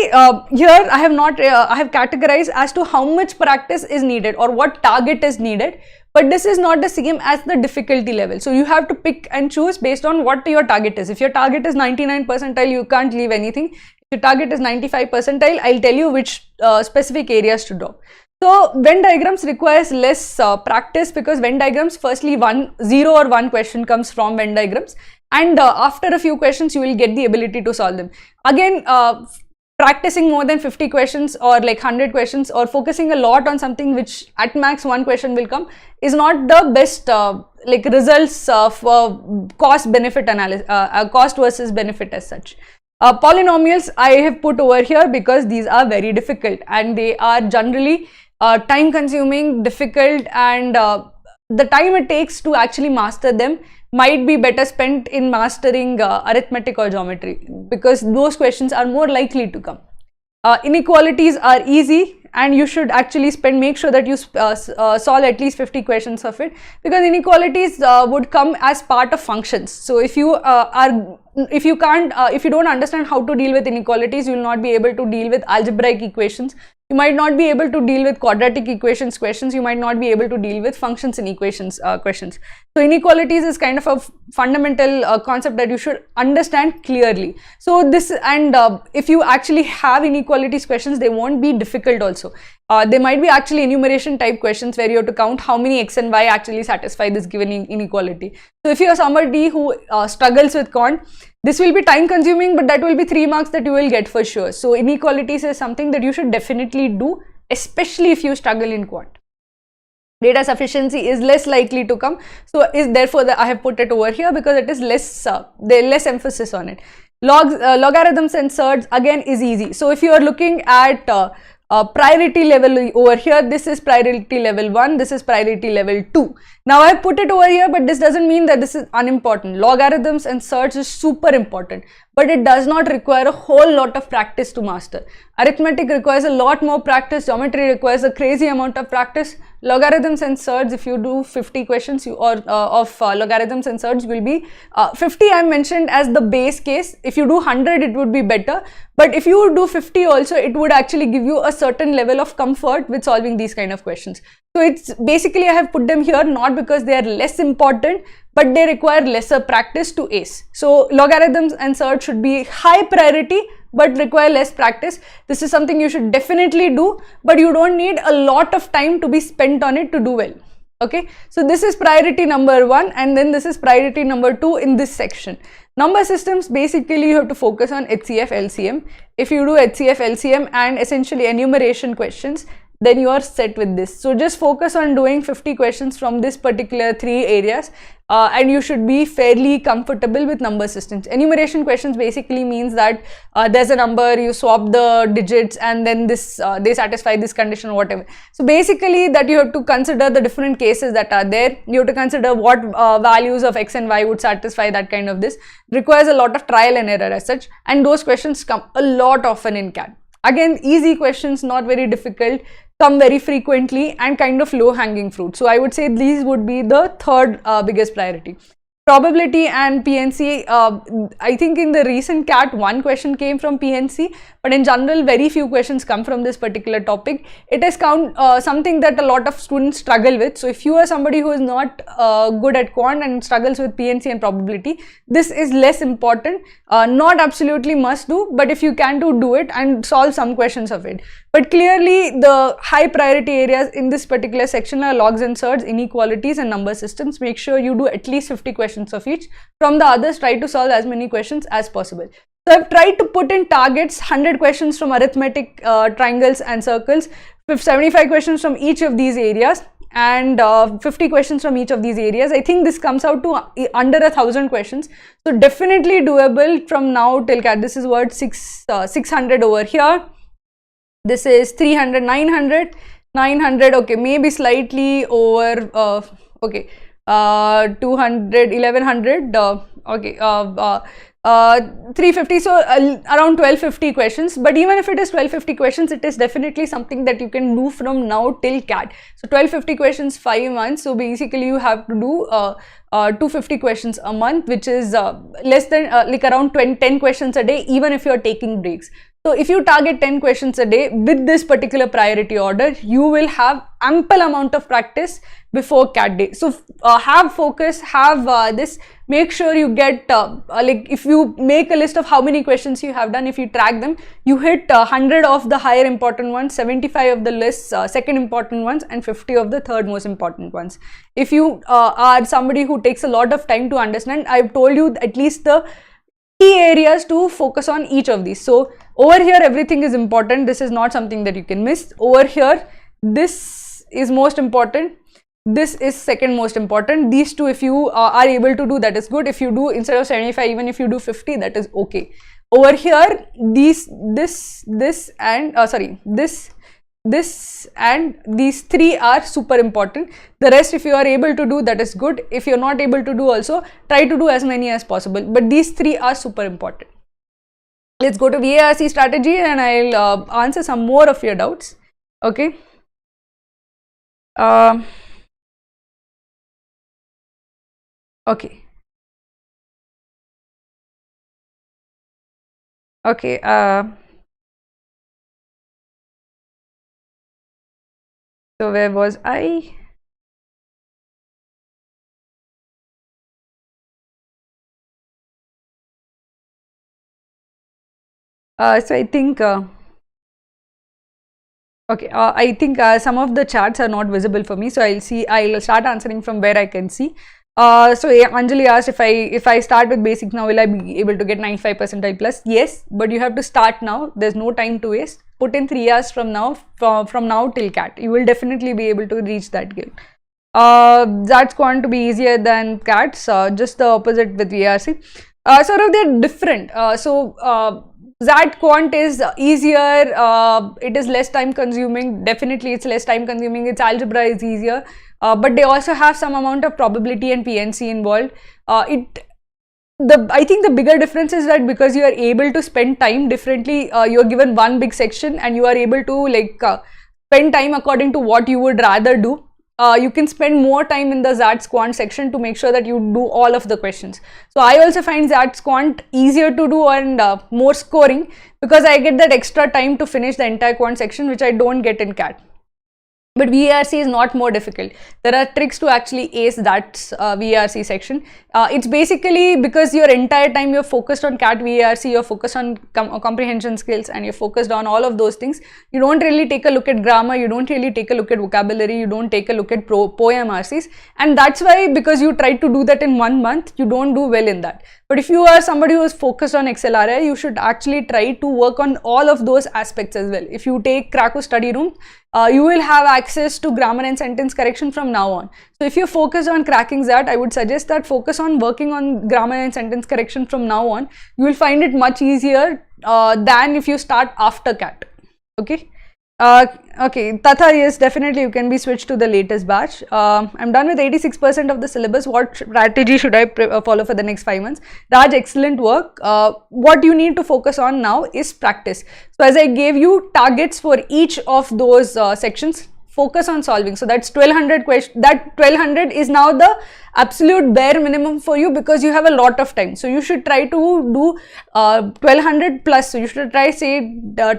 here I have categorized as to how much practice is needed or what target is needed, but this is not the same as the difficulty level. So you have to pick and choose based on what your target is. If your target is 99 percentile, you can't leave anything. If your target is 95 percentile, I'll tell you which specific areas to do. So Venn diagrams requires less practice, because Venn diagrams, firstly 0 or 1 question comes from Venn diagrams, and after a few questions you will get the ability to solve them. Again, practicing more than 50 questions or like 100 questions, or focusing a lot on something which at max 1 question will come, is not the best like results for cost benefit analysis, cost versus benefit as such. Polynomials I have put over here because these are very difficult, and they are generally time consuming, difficult, and the time it takes to actually master them might be better spent in mastering arithmetic or geometry, because those questions are more likely to come. Inequalities are easy, and you should actually make sure that you solve at least 50 questions of it, because inequalities would come as part of functions. So if you if you don't understand how to deal with inequalities, you will not be able to deal with algebraic equations, You might not be able to deal with quadratic equations questions. You might not be able to deal with functions and equations questions. So inequalities is kind of a fundamental concept that you should understand clearly. So this, and if you actually have inequalities questions, they won't be difficult also. They might be actually enumeration type questions where you have to count how many x and y actually satisfy this given inequality. So if you are somebody who struggles with quant, this will be time consuming, but that will be 3 marks that you will get for sure. So inequalities is something that you should definitely do, especially if you struggle in quant. Data sufficiency is less likely to come, so is therefore I have put it over here because it is less, there less emphasis on it. Logarithms and surds again is easy. So if you are looking at priority level over here, this is priority level 1, this is priority level 2. Now I have put it over here, but this doesn't mean that this is unimportant. Logarithms and surds is super important, but it does not require a whole lot of practice to master. Arithmetic requires a lot more practice, geometry requires a crazy amount of practice. Logarithms and surds, if you do 50 questions of logarithms and surds, will be 50 I mentioned as the base case. If you do 100, it would be better, but if you do 50 also, it would actually give you a certain level of comfort with solving these kind of questions. So it's basically, I have put them here not because they are less important, but they require lesser practice to ace. So logarithms and surds should be high priority but require less practice. This is something you should definitely do, but you don't need a lot of time to be spent on it to do well. Okay, so this is priority number 1, and then this is priority number 2 in this section. Number systems, basically you have to focus on HCF LCM. If you do HCF LCM and essentially enumeration questions, then you are set with this. So just focus on doing 50 questions from this particular 3 areas, and you should be fairly comfortable with number systems. Enumeration questions basically means that there's a number, you swap the digits, and then this they satisfy this condition or whatever. So basically that you have to consider the different cases that are there. You have to consider what values of x and y would satisfy that kind of this. Requires a lot of trial and error as such, and those questions come a lot often in CAT. Again, easy questions, not very difficult, come very frequently and kind of low hanging fruit. So I would say these would be the third biggest priority. Probability and PNC, I think in the recent CAT, 1 question came from PNC, but in general, very few questions come from this particular topic. It is something that a lot of students struggle with. So if you are somebody who is not good at quant and struggles with PNC and probability, this is less important, not absolutely must do, but if you can do it and solve some questions of it. But clearly the high priority areas in this particular section are logs and surds, inequalities and number systems. Make sure you do at least 50 questions of each. From the others, try to solve as many questions as possible. So I've tried to put in targets, 100 questions from arithmetic, triangles and circles, 75 questions from each of these areas, and 50 questions from each of these areas. I think this comes out to under 1,000 questions. So definitely doable from now till CAT. This is what 600 over here. This is 300, 900, 900, okay, maybe slightly over, okay, 200, 1100, okay, 350, so around 1250 questions. But even if it is 1250 questions, it is definitely something that you can do from now till CAT. So 1250 questions, 5 months. So basically you have to do 250 questions a month, which is less than like around 10 questions a day, even if you are taking breaks. So if you target 10 questions a day with this particular priority order, you will have ample amount of practice before CAT day. So have focus, have this, make sure you get like if you make a list of how many questions you have done, if you track them, you hit 100 of the higher important ones, 75 of the less second important ones, and 50 of the third most important ones. If you are somebody who takes a lot of time to understand, I've told you at least the key areas to focus on each of these. So over here everything is important, this is not something that you can miss. Over here this is most important, this is second most important. These two, if you are able to do, that is good. If you do instead of 75, even if you do 50, that is okay. Over here this and this and these 3 are super important. The rest, if you are able to do, that is good. If you are not able to do also, try to do as many as possible, but these 3 are super important. Let's go to Varc strategy and I'll answer some more of your doubts. Okay. Okay. Okay. So where was I? So I think okay, I think some of the charts are not visible for me, so I'll start answering from where I can see. So yeah, Anjali asked if I start with basics now, will I be able to get 95 percentile plus? Yes, but you have to start now. There's no time to waste. Put in 3 hours from now, from now till CAT. You will definitely be able to reach that goal. That's going to be easier than CATs. Just the opposite with VRC. Sort of they're different. That quant is easier, it is less time consuming, definitely it's less time consuming, its algebra is easier, but they also have some amount of probability and PNC involved. I think the bigger difference is that because you are able to spend time differently, you're given one big section and you are able to spend time according to what you would rather do. You can spend more time in the ZATS quant section to make sure that you do all of the questions. So I also find ZATS quant easier to do and more scoring because I get that extra time to finish the entire quant section, which I don't get in CAT. But VRC is not more difficult. There are tricks to actually ace that VRC section. It's basically because your entire time you're focused on CAT VRC, you're focused on comprehension skills and you're focused on all of those things. You don't really take a look at grammar, you don't really take a look at vocabulary, you don't take a look at poem RCs. And that's why, because you try to do that in 1 month, you don't do well in that. But if you are somebody who is focused on XLRI, you should actually try to work on all of those aspects as well. If you take Krakow study room, you will have access to grammar and sentence correction from now on. So if you focus on cracking that, I would suggest that focus on working on grammar and sentence correction from now on. You will find it much easier than if you start after CAT. Okay. Okay, Tatha, yes, definitely you can be switched to the latest batch. I'm done with 86% of the syllabus. What strategy should I follow for the next 5 months? Raj, excellent work. What you need to focus on now is practice. So as I gave you targets for each of those sections, focus on solving. So that's 1200 questions. That 1200 is now the absolute bare minimum for you because you have a lot of time. So you should try to do 1200 plus. So you should try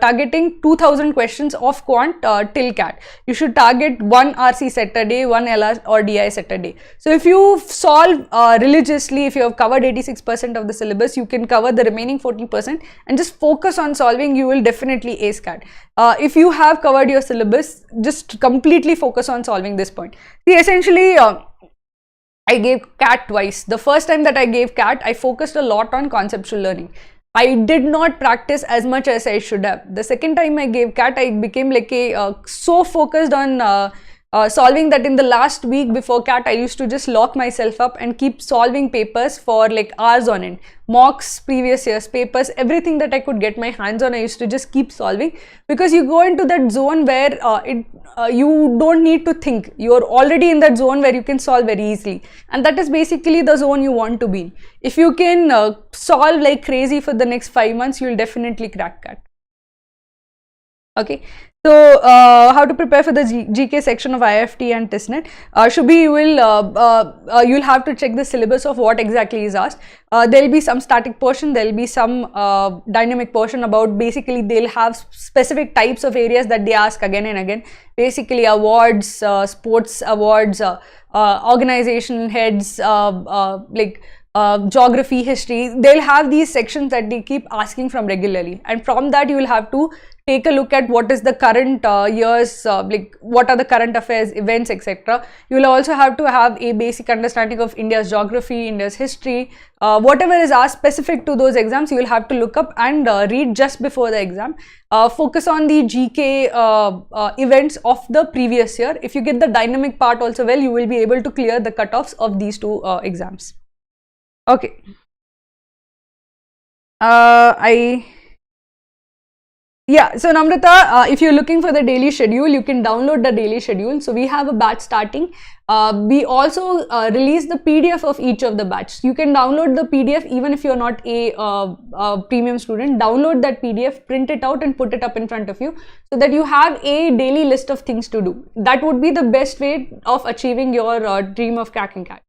targeting 2000 questions of quant till CAT. You should target 1 RC set a day, 1 LR or DI set a day. So if you solve religiously, if you have covered 86% of the syllabus, you can cover the remaining 40% and just focus on solving. You will definitely ace CAT. If you have covered your syllabus, just completely focus on solving this point. See, essentially, I gave CAT twice. The first time that I gave CAT, I focused a lot on conceptual learning. I did not practice as much as I should have. The second time I gave CAT, I became like so focused on solving that in the last week before CAT, I used to just lock myself up and keep solving papers for like hours on end. Mocks, previous year's papers, everything that I could get my hands on, I used to just keep solving because you go into that zone where you don't need to think. You're already in that zone where you can solve very easily. And that is basically the zone you want to be in. If you can solve like crazy for the next 5 months, you'll definitely crack CAT. Okay. So, how to prepare for the GK section of IFT and TISNET? Shubhi, you'll have to check the syllabus of what exactly is asked. There will be some static portion, there will be some dynamic portion about basically they'll have specific types of areas that they ask again and again. Basically awards, sports awards, organizational heads, geography, history. They'll have these sections that they keep asking from regularly, and from that you will have to take a look at what is the current year's, what are the current affairs, events, etc. You will also have to have a basic understanding of India's geography, India's history, whatever is asked specific to those exams, you will have to look up and read just before the exam. Focus on the GK events of the previous year. If you get the dynamic part also well, you will be able to clear the cutoffs of these two exams. Okay. Yeah, so Namrata, if you're looking for the daily schedule, you can download the daily schedule. So we have a batch starting. We also release the PDF of each of the batch. You can download the PDF even if you're not a premium student. Download that PDF, print it out and put it up in front of you so that you have a daily list of things to do. That would be the best way of achieving your dream of cracking CAT.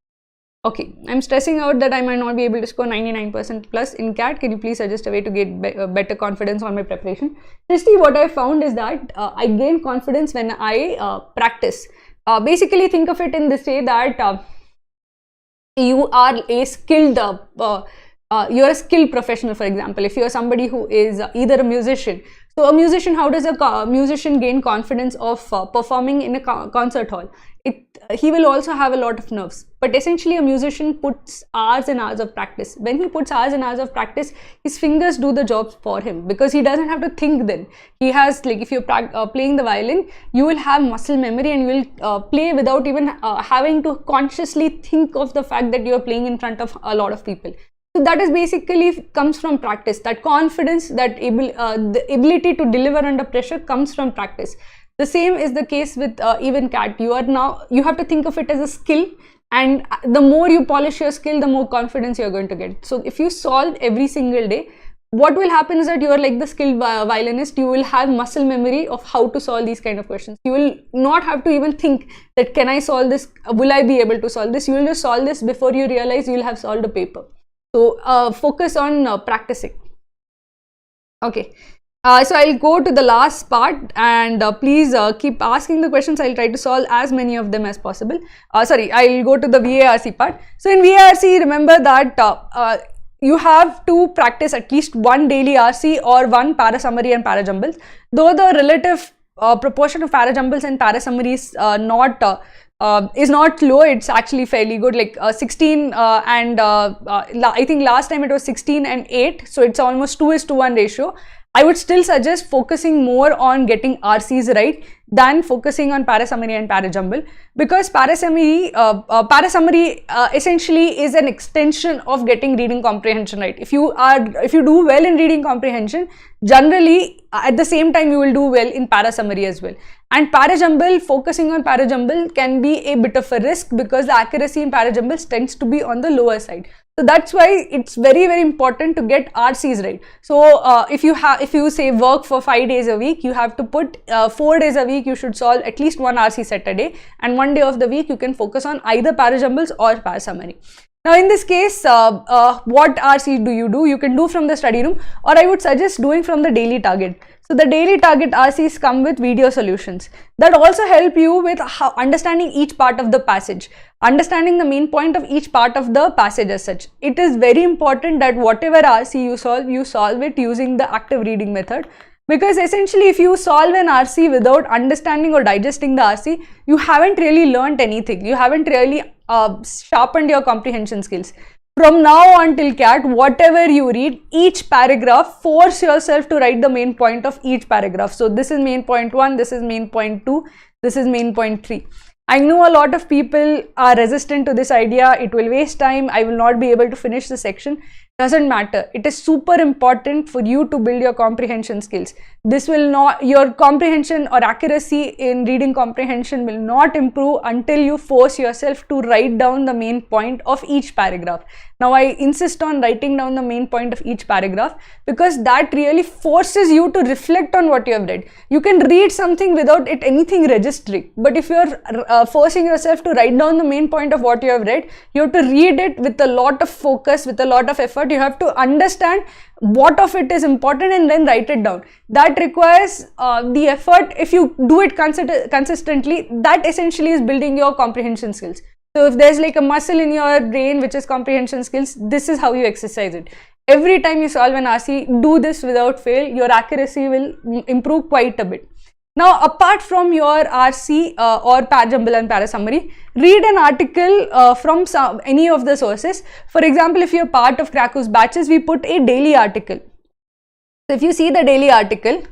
Okay, I'm stressing out that I might not be able to score 99% plus in CAT. Can you please suggest a way to get better confidence on my preparation? Christy, what I found is that I gain confidence when I practice. Basically, think of it in this way that you are a skilled you're a skilled professional. For example, if you're somebody who is either a musician, so a musician, how does a musician gain confidence of performing in a concert hall? He will also have a lot of nerves, but essentially a musician puts hours and hours of practice. When he puts hours and hours of practice, his fingers do the job for him, because he doesn't have to think. Then he has, like, if you're playing the violin, you will have muscle memory and you will play without even having to consciously think of the fact that you're playing in front of a lot of people. So that is basically comes from practice. That confidence, that the ability to deliver under pressure comes from practice. The same is the case with even CAT. You have to think of it as a skill, and the more you polish your skill, the more confidence you're going to get. So if you solve every single day, what will happen is that you are like the skilled violinist. You will have muscle memory of how to solve these kind of questions. You will not have to even think that, can I solve this? Will I be able to solve this? You will just solve this before you realize you will have solved a paper. So focus on practicing. Okay, so I'll go to the last part, and please keep asking the questions. I'll try to solve as many of them as possible. Sorry, I'll go to the VARC part. So in VARC, remember that you have to practice at least one daily RC or one para summary and para jumbles. Though the relative proportion of para jumbles and para summaries is not low, it's actually fairly good, like 16 and I think last time it was 16 and 8, so it's almost 2:1 ratio. I would still suggest focusing more on getting RCs right than focusing on para summary and para jumble, because para summary essentially is an extension of getting reading comprehension right. If you do well in reading comprehension, generally at the same time you will do well in para summary as well. And para jumble, focusing on para jumble can be a bit of a risk, because the accuracy in para jumbles tends to be on the lower side. So that's why it's very, very important to get RCs right. So if you say work for 5 days a week, you have to put 4 days a week you should solve at least one RC set a day, and 1 day of the week you can focus on either para jumbles or para summary. Now in this case, what RC do? You can do from the study room, or I would suggest doing from the daily target. So the daily target RCs come with video solutions that also help you with understanding each part of the passage, understanding the main point of each part of the passage as such. It is very important that whatever RC you solve it using the active reading method, because essentially if you solve an RC without understanding or digesting the RC, you haven't really learned anything. You haven't really sharpened your comprehension skills. From now on till CAT, whatever you read, each paragraph, force yourself to write the main point of each paragraph. So this is main point 1, this is main point 2, this is main point 3. I know a lot of people are resistant to this idea. It will waste time. I will not be able to finish the section. Doesn't matter. It is super important for you to build your comprehension skills. Your comprehension or accuracy in reading comprehension will not improve until you force yourself to write down the main point of each paragraph. Now I insist on writing down the main point of each paragraph, because that really forces you to reflect on what you have read. You can read something without anything registering, but if you're forcing yourself to write down the main point of what you have read, you have to read it with a lot of focus, with a lot of effort. You have to understand what of it is important and then write it down. That requires the effort. If you do it consistently, that essentially is building your comprehension skills. So if there's like a muscle in your brain which is comprehension skills, this is how you exercise it. Every time you solve an RC, do this without fail. Your accuracy will improve quite a bit. Now, apart from your RC or para jumble and para summary, read an article from any of the sources. For example, if you're part of Krakow's batches, we put a daily article. So if you see the daily article,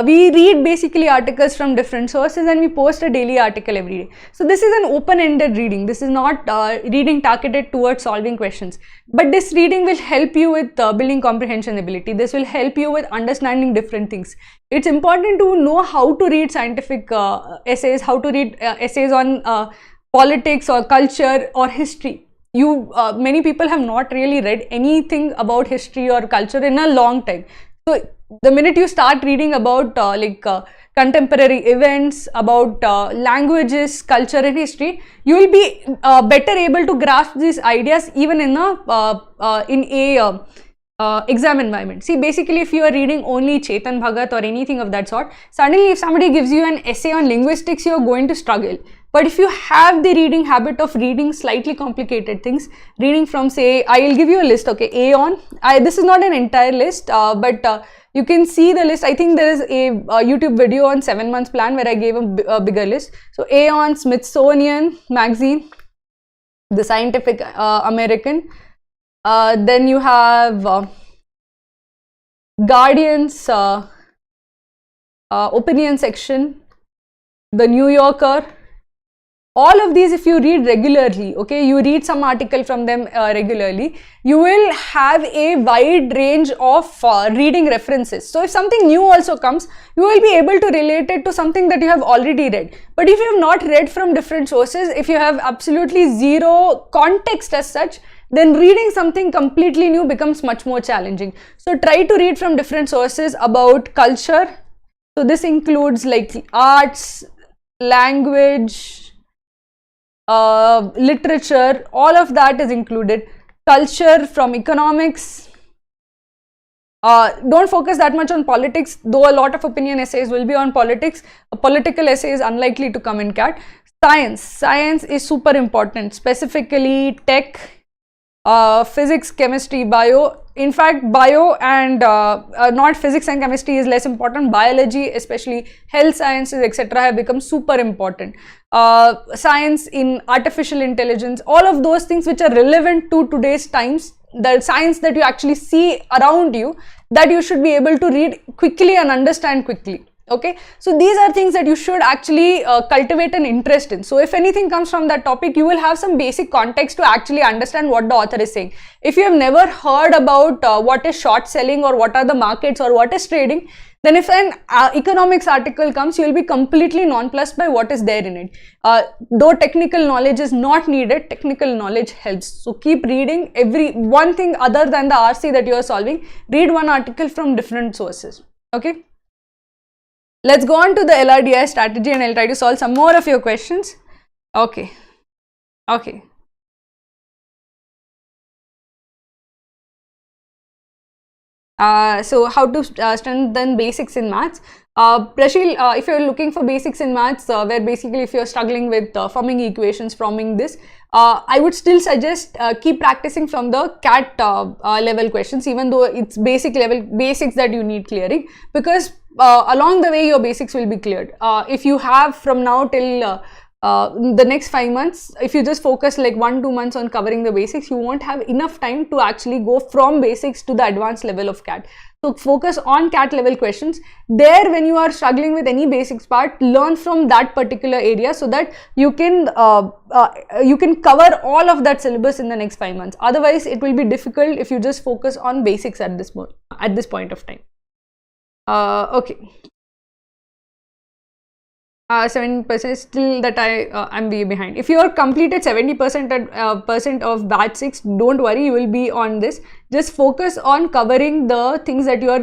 we read basically articles from different sources and we post a daily article every day. So this is an open-ended reading. This is not reading targeted towards solving questions. But this reading will help you with building comprehension ability. This will help you with understanding different things. It's important to know how to read scientific essays, how to read essays on politics or culture or history. Many people have not really read anything about history or culture in a long time. So the minute you start reading about contemporary events, about languages, culture and history, you will be better able to grasp these ideas even in a exam environment. See, basically if you are reading only Chetan Bhagat or anything of that sort, suddenly if somebody gives you an essay on linguistics, you are going to struggle. But if you have the reading habit of reading slightly complicated things, reading from, say, I will give you a list, okay, Aeon. this is not an entire list, but you can see the list. I think there is a YouTube video on 7 months plan where I gave a bigger list. So Aeon, Smithsonian Magazine, the Scientific American, then you have Guardian's opinion section, the New Yorker. All of these, if you read regularly, okay, you read some article from them regularly, you will have a wide range of reading references. So if something new also comes, you will be able to relate it to something that you have already read. But if you have not read from different sources, if you have absolutely zero context as such, then reading something completely new becomes much more challenging. So try to read from different sources about culture. So this includes like arts, language, literature, all of that is included. Culture, from economics. Don't focus that much on politics, though a lot of opinion essays will be on politics. A political essay is unlikely to come in CAT. Science is super important, specifically tech, physics, chemistry, bio. In fact, bio and not physics and chemistry is less important. Biology, especially health sciences, etc., have become super important. Science in artificial intelligence, all of those things which are relevant to today's times, the science that you actually see around you, that you should be able to read quickly and understand quickly. Okay, so these are things that you should actually cultivate an interest in. So if anything comes from that topic, you will have some basic context to actually understand what the author is saying. If you have never heard about what is short selling or what are the markets or what is trading, then if an economics article comes, you will be completely nonplussed by what is there in it. Though technical knowledge is not needed, technical knowledge helps. So keep reading every one thing other than the RC that you are solving. Read one article from different sources. Okay. Let's go on to the Lrdi strategy and I'll try to solve some more of your questions. Okay. Okay. So how to strengthen basics in maths. Prashil, if you're looking for basics in maths, where basically if you're struggling with forming equations, forming this, I would still suggest keep practicing from the CAT level questions, even though it's basic level basics that you need clearing, because along the way your basics will be cleared. If you have from now till the next 5 months, if you just focus like 1-2 months on covering the basics, you won't have enough time to actually go from basics to the advanced level of CAT. So focus on CAT level questions. There, when you are struggling with any basics part, learn from that particular area so that you can cover all of that syllabus in the next 5 months. Otherwise, it will be difficult if you just focus on basics at this point of time. Okay. 70% still that I'm way behind. If you are completed 70% of batch 6, don't worry, you will be on this. Just focus on covering the things that your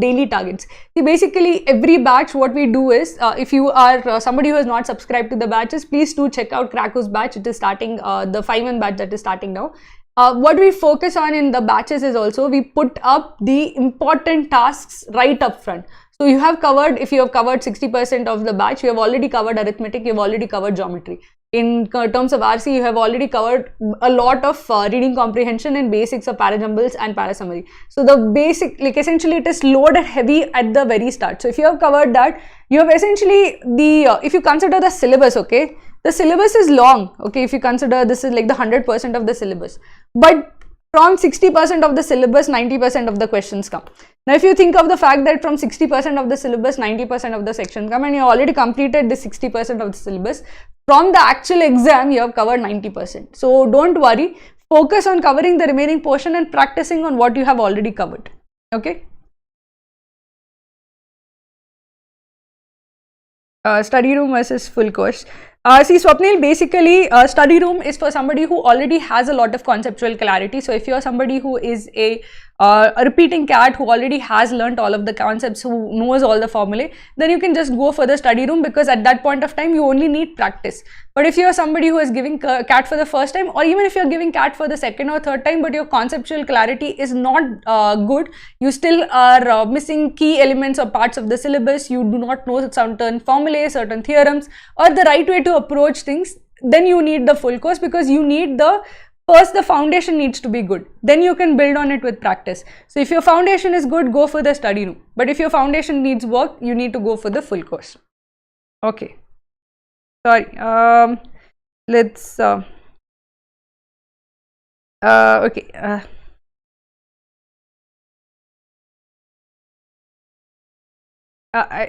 daily targets. See, basically every batch what we do is, if you are somebody who has not subscribed to the batches, please do check out Krako's batch. It is starting, the 5-month batch that is starting now. What we focus on in the batches is also we put up the important tasks right up front. So you have covered, if you have covered 60% of the batch, you have already covered arithmetic, you have already covered geometry. In terms of RC, you have already covered a lot of reading comprehension and basics of parajumbles and parasummary. So the basic, like essentially it is loaded heavy at the very start. So if you have covered that, you have essentially the, if you consider the syllabus, okay, the syllabus is long, okay, if you consider this is like the 100% of the syllabus. But from 60% of the syllabus, 90% of the questions come. Now, if you think of the fact that from 60% of the syllabus, 90% of the sections come, and you already completed the 60% of the syllabus, from the actual exam, you have covered 90%. So, don't worry, focus on covering the remaining portion and practicing on what you have already covered. Okay. Study room versus full course. See, Swapnil, basically study room is for somebody who already has a lot of conceptual clarity. So if you are somebody who is a a repeating cat who already has learnt all of the concepts, who knows all the formulae, then you can just go for the study room, because at that point of time you only need practice. But if you are somebody who is giving cat for the first time, or even if you are giving cat for the second or third time, but your conceptual clarity is not good, you still are missing key elements or parts of the syllabus, you do not know certain formulae, certain theorems, or the right way to approach things, then you need the full course, because you need first the foundation needs to be good, then you can build on it with practice. So if your foundation is good, go for the study room, but if your foundation needs work, you need to go for the full course. Okay, sorry, let's okay,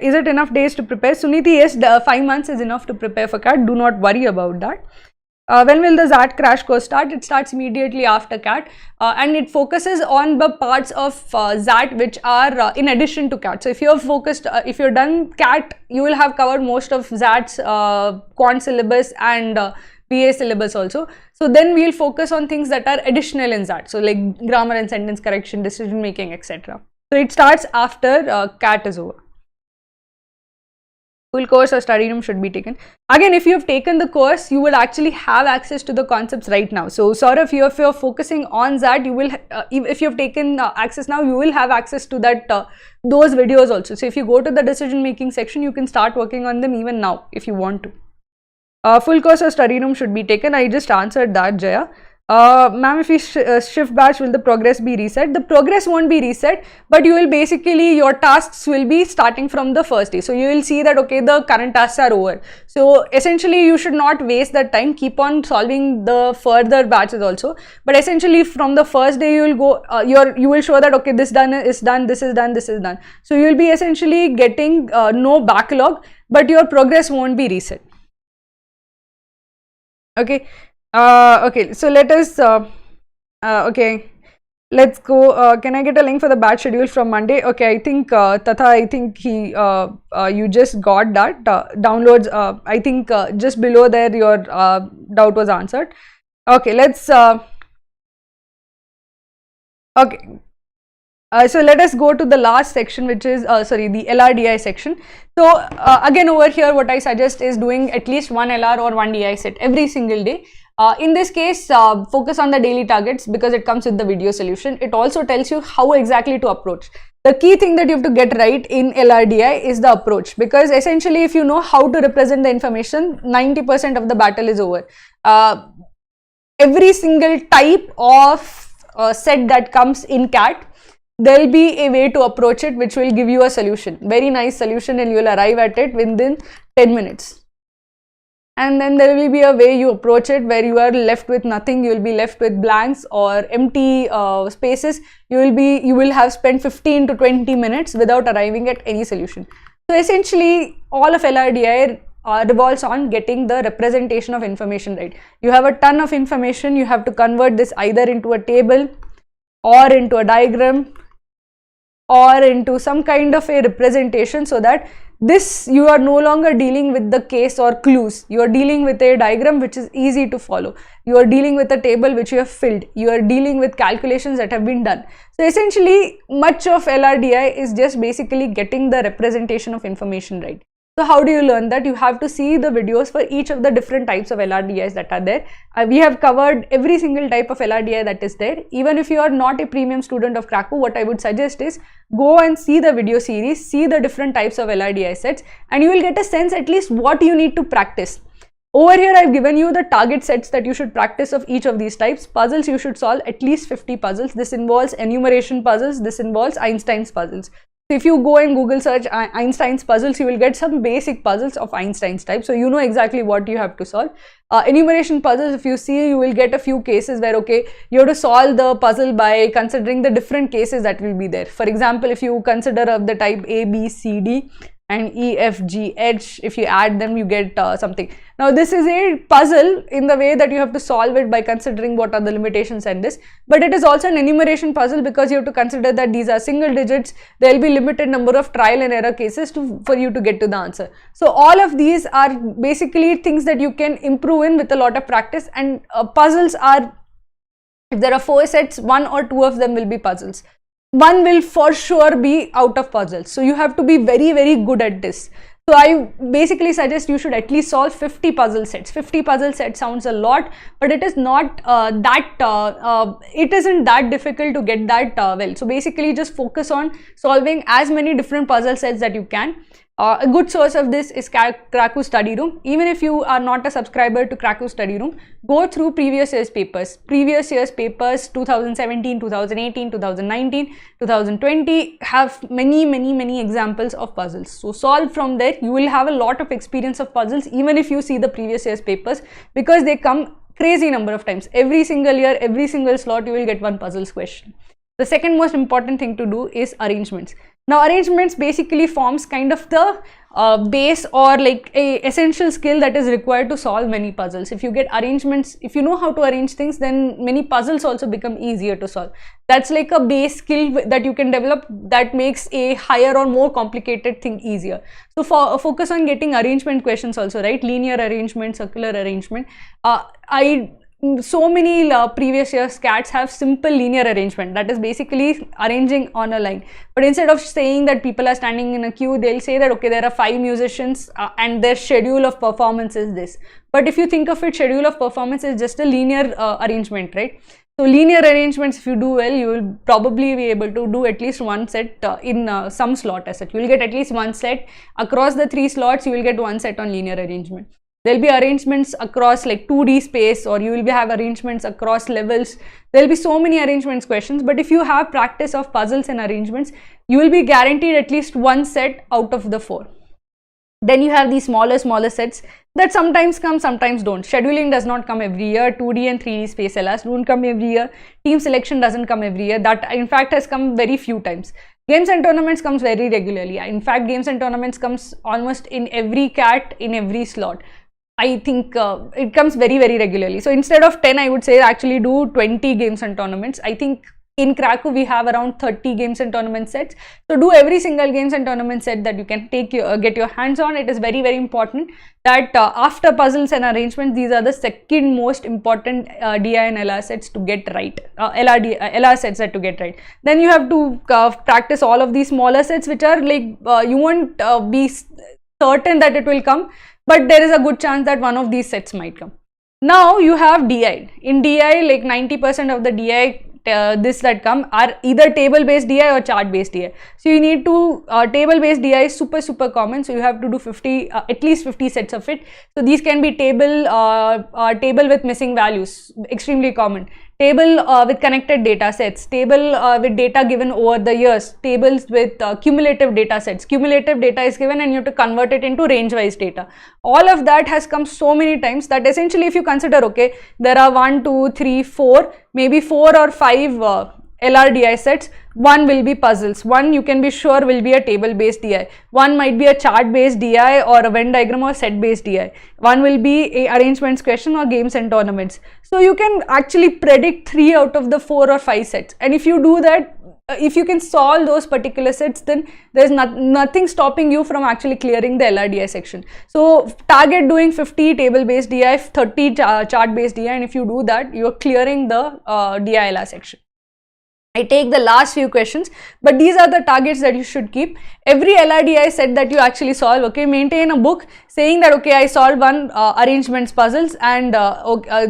is it enough days to prepare? Suniti, yes, 5 months is enough to prepare for CAT, do not worry about that. When will the ZAT crash course start? It starts immediately after CAT, and it focuses on the parts of ZAT which are in addition to CAT. So if you're focused, if you're done CAT, you will have covered most of ZAT's quant syllabus and PA syllabus also. So then we'll focus on things that are additional in ZAT, so like grammar and sentence correction, decision making, etc. So it starts after CAT is over. Full course or study room should be taken. Again, if you have taken the course, you will actually have access to the concepts right now. So sort of, if you're focusing on that, you will, if you have taken access now, you will have access to that those videos also. So if you go to the decision making section, you can start working on them even now if you want to. Full course or study room should be taken. I just answered that, Jaya. Ma'am, if we shift batch, will the progress be reset? The progress won't be reset, but you will basically, your tasks will be starting from the first day. So you will see that, okay, the current tasks are over. So essentially, you should not waste that time. Keep on solving the further batches also. But essentially, from the first day, you will go, you will show that, okay, this done is done, this is done, this is done. So you will be essentially getting no backlog, but your progress won't be reset. Okay. Okay, so let us, okay, let's go. Can I get a link for the batch schedule from Monday? Okay, I think, Tatha, I think you just got that. Downloads, I think just below there your doubt was answered. Okay, let's, okay. So let us go to the last section, which is, sorry, the LRDI section. So again, over here, what I suggest is doing at least one LR or one DI set every single day. In this case, focus on the daily targets because it comes with the video solution. It also tells you how exactly to approach. The key thing that you have to get right in LRDI is the approach, because essentially if you know how to represent the information, 90% of the battle is over. Every single type of set that comes in CAT, there will be a way to approach it which will give you a solution, very nice solution, and you will arrive at it within 10 minutes. And then there will be a way you approach it where you are left with nothing, you will be left with blanks or empty spaces. You will have spent 15 to 20 minutes without arriving at any solution. So essentially all of LRDI revolves on getting the representation of information right. You have a ton of information, you have to convert this either into a table or into a diagram or into some kind of a representation, so that this, you are no longer dealing with the case or clues. You are dealing with a diagram which is easy to follow. You are dealing with a table which you have filled. You are dealing with calculations that have been done. So essentially, much of LRDI is just basically getting the representation of information right. So how do you learn that? You have to see the videos for each of the different types of LRDIs that are there. We have covered every single type of LRDI that is there. Even if you are not a premium student of Krakow, what I would suggest is go and see the video series, see the different types of LRDI sets, and you will get a sense at least what you need to practice. Over here, I've given you the target sets that you should practice of each of these types. Puzzles, you should solve at least 50 puzzles. This involves enumeration puzzles. This involves Einstein's puzzles. So if you go and Google search Einstein's puzzles, you will get some basic puzzles of Einstein's type. So you know exactly what you have to solve. Enumeration puzzles, if you see, you will get a few cases where, okay, you have to solve the puzzle by considering the different cases that will be there. For example, if you consider of the type A, B, C, D and E, F, G, H, if you add them, you get something. Now this is a puzzle in the way that you have to solve it by considering what are the limitations and this, but it is also an enumeration puzzle because you have to consider that these are single digits. There will be limited number of trial and error cases for you to get to the answer. So all of these are basically things that you can improve in with a lot of practice, and puzzles are, if there are 4 sets, 1 or 2 of them will be puzzles. one will for sure be out of puzzles. So you have to be very, very good at this. So I basically suggest you should at least solve 50 puzzle sets. 50 puzzle sets sounds a lot, but it is not it isn't that difficult to get that well. So basically just focus on solving as many different puzzle sets that you can. A good source of this is Krakow Study Room. Even if you are not a subscriber to Krakow Study Room, go through previous year's papers. Previous year's papers 2017, 2018, 2019, 2020 have many examples of puzzles. So solve from there. You will have a lot of experience of puzzles even if you see the previous year's papers, because they come crazy number of times. Every single year, every single slot, you will get one puzzles question. The second most important thing to do is arrangements. Now arrangements basically forms kind of the base or like a essential skill that is required to solve many puzzles. If you get arrangements, if you know how to arrange things, then many puzzles also become easier to solve. That's like a base skill that you can develop that makes a higher or more complicated thing easier. So focus on getting arrangement questions also, right? Linear arrangement, circular arrangement. So many previous year scats have simple linear arrangement, that is basically arranging on a line. But instead of saying that people are standing in a queue, they'll say that okay, there are 5 musicians and their schedule of performance is this. But if you think of it, schedule of performance is just a linear arrangement, right? So linear arrangements, if you do well, you will probably be able to do at least one set in some slot as such. You will get at least one set across the 3 slots. You will get one set on linear arrangement. There'll be arrangements across like 2D space, or you will have arrangements across levels. There'll be so many arrangements questions, but if you have practice of puzzles and arrangements, you will be guaranteed at least one set out of the 4. Then you have these smaller sets that sometimes come, sometimes don't. Scheduling does not come every year. 2D and 3D space LRs don't come every year. Team selection doesn't come every year. That in fact has come very few times. Games and tournaments comes very regularly. In fact, games and tournaments comes almost in every CAT, in every slot. I think it comes very regularly. So instead of 10, I would say actually do 20 games and tournaments. I think in Krakow we have around 30 games and tournament sets. So do every single games and tournament set that you can take get your hands on. It is very important that after puzzles and arrangements, these are the second most important DI and LR sets to get right. LR sets that to get right. Then you have to practice all of these smaller sets, which are like you won't be certain that it will come, but there is a good chance that one of these sets might come. Now you have DI. In DI, like 90% of the DI that come are either table based DI or chart based DI. So you need to table based DI is super common. So you have to do 50 at least 50 sets of it. So these can be table with missing values, extremely common. Table with connected data sets, table with data given over the years, tables with cumulative data sets. Cumulative data is given and you have to convert it into range-wise data. All of that has come so many times that essentially if you consider, okay, there are 1, 2, 3, 4, maybe 4 or 5 LRDI sets, one will be puzzles, one you can be sure will be a table based DI, one might be a chart based DI or a Venn diagram or set based DI, one will be a arrangements question or games and tournaments. So you can actually predict 3 out of the 4 or 5 sets, and if you do that, if you can solve those particular sets, then there's nothing stopping you from actually clearing the LRDI section. So target doing 50 table based DI, 30 chart based DI, and if you do that, you're clearing the DI-LR section. I take the last few questions, but these are the targets that you should keep. Every LRDI set that you actually solve, okay, maintain a book saying that, okay, I solved one arrangements puzzles, and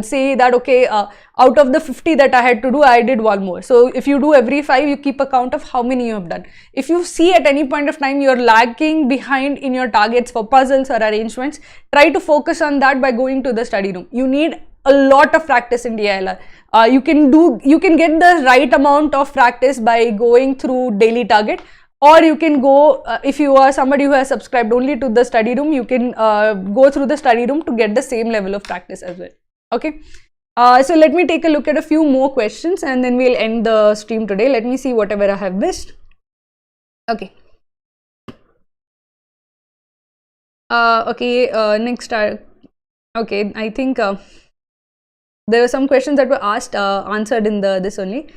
say that, okay, out of the 50 that I had to do, I did one more. So if you do every 5, you keep a count of how many you have done. If you see at any point of time you're lagging behind in your targets for puzzles or arrangements, try to focus on that by going to the study room. You need a lot of practice in DILR. You can get the right amount of practice by going through daily target, or you can go, if you are somebody who has subscribed only to the study room, you can go through the study room to get the same level of practice as well. Okay. So let me take a look at a few more questions and then we'll end the stream today. Let me see whatever I have missed. Okay. Next, okay, I think there were some questions that were asked, answered in this only.